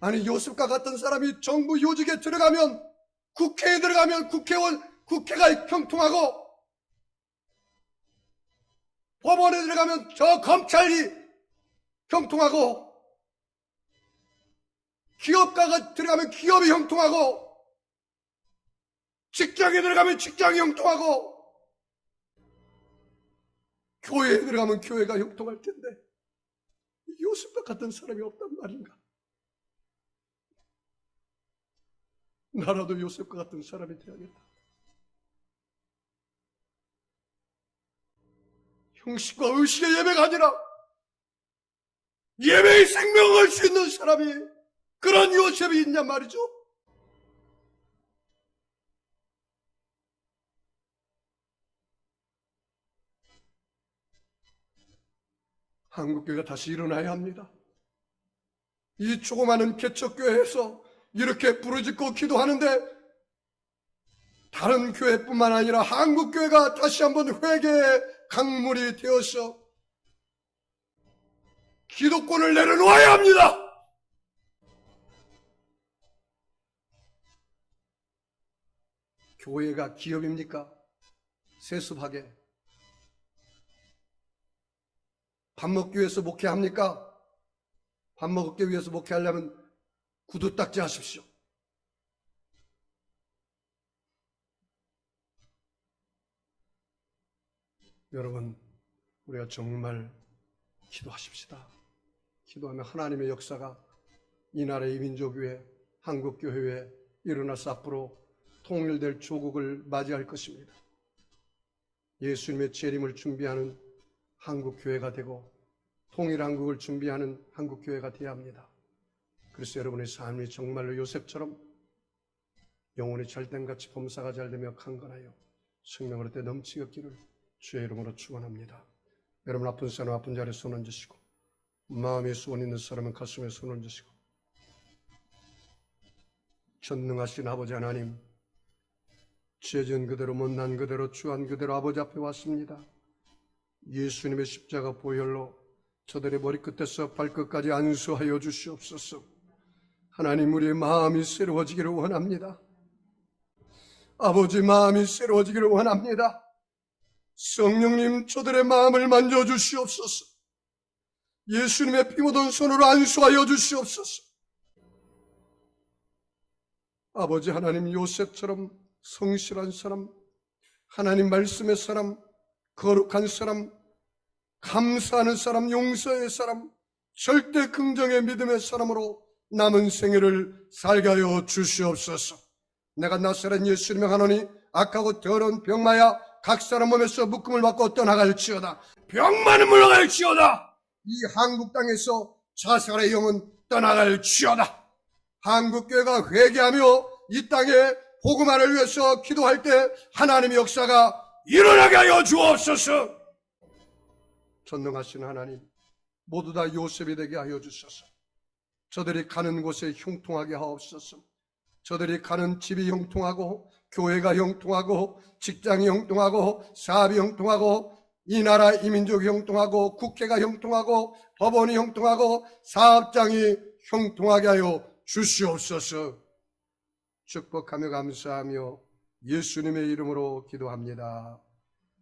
아니 요셉과 같은 사람이 정부 요직에 들어가면, 국회에 들어가면 국회가 형통하고, 법원에 들어가면 저 검찰이 형통하고, 기업가가 들어가면 기업이 형통하고, 직장에 들어가면 직장이 형통하고, 교회에 들어가면 교회가 형통할 텐데 요셉과 같은 사람이 없단 말인가? 나라도 요셉과 같은 사람이 되어야겠다. 형식과 의식의 예배가 아니라 예배의 생명을 걸 수 있는 사람이, 그런 요셉이 있냔 말이죠. 한국교회가 다시 일어나야 합니다. 이 조그마한 개척교회에서 이렇게 부르짖고 기도하는데, 다른 교회뿐만 아니라 한국교회가 다시 한번 회개의 강물이 되어서 기도권을 내려놓아야 합니다. 교회가 기업입니까? 세습하게 밥 먹기 위해서 목회합니까? 밥 먹기 위해서 목회하려면 구두 닦지 하십시오. 여러분, 우리가 정말 기도하십시다. 기도하면 하나님의 역사가 이 나라의 민족교회, 한국교회에 일어나서 앞으로 통일될 조국을 맞이할 것입니다. 예수님의 재림을 준비하는 한국교회가 되고 통일한국을 준비하는 한국교회가 되어야 합니다. 그래서 여러분의 삶이 정말로 요셉처럼 영혼이 잘됨같이 범사가 잘되며 강건하여 생명으로 때 넘치겠기를 주의 이름으로 축원합니다. 여러분, 아픈 사람 아픈 자리에 손 얹으시고, 마음에 소원 있는 사람은 가슴에 손 얹으시고, 전능하신 아버지 하나님, 죄진 그대로 못난 그대로 추한 그대로 아버지 앞에 왔습니다. 예수님의 십자가 보혈로 저들의 머리끝에서 발끝까지 안수하여 주시옵소서. 하나님, 우리의 마음이 새로워지기를 원합니다. 아버지, 마음이 새로워지기를 원합니다. 성령님, 저들의 마음을 만져주시옵소서. 예수님의 피 묻은 손으로 안수하여 주시옵소서. 아버지 하나님, 요셉처럼 성실한 사람, 하나님 말씀의 사람, 거룩한 사람, 감사하는 사람, 용서의 사람, 절대 긍정의 믿음의 사람으로 남은 생애를 살게 하여 주시옵소서. 내가 나사렛 예수님의 하노니 악하고 더러운 병마야 각 사람 몸에서 묶음을 받고 떠나갈지어다. 병마는 물러갈지어다. 이 한국 땅에서 자살의 영은 떠나갈지어다. 한국교회가 회개하며 이 땅에 복음화를 위해서 기도할 때 하나님의 역사가 일어나게 하여 주옵소서. 전능하신 하나님, 모두 다 요셉이 되게 하여 주소서. 저들이 가는 곳에 형통하게 하옵소서. 저들이 가는 집이 형통하고, 교회가 형통하고, 직장이 형통하고, 사업이 형통하고, 이 나라 이민족이 형통하고, 국회가 형통하고, 법원이 형통하고, 사업장이 형통하게 하여 주시옵소서. 축복하며 감사하며 예수님의 이름으로 기도합니다.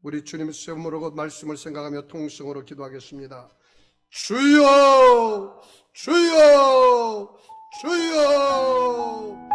우리 주님 세움으로 말씀을 생각하며 통성으로 기도하겠습니다. 주여, 주여, 주여.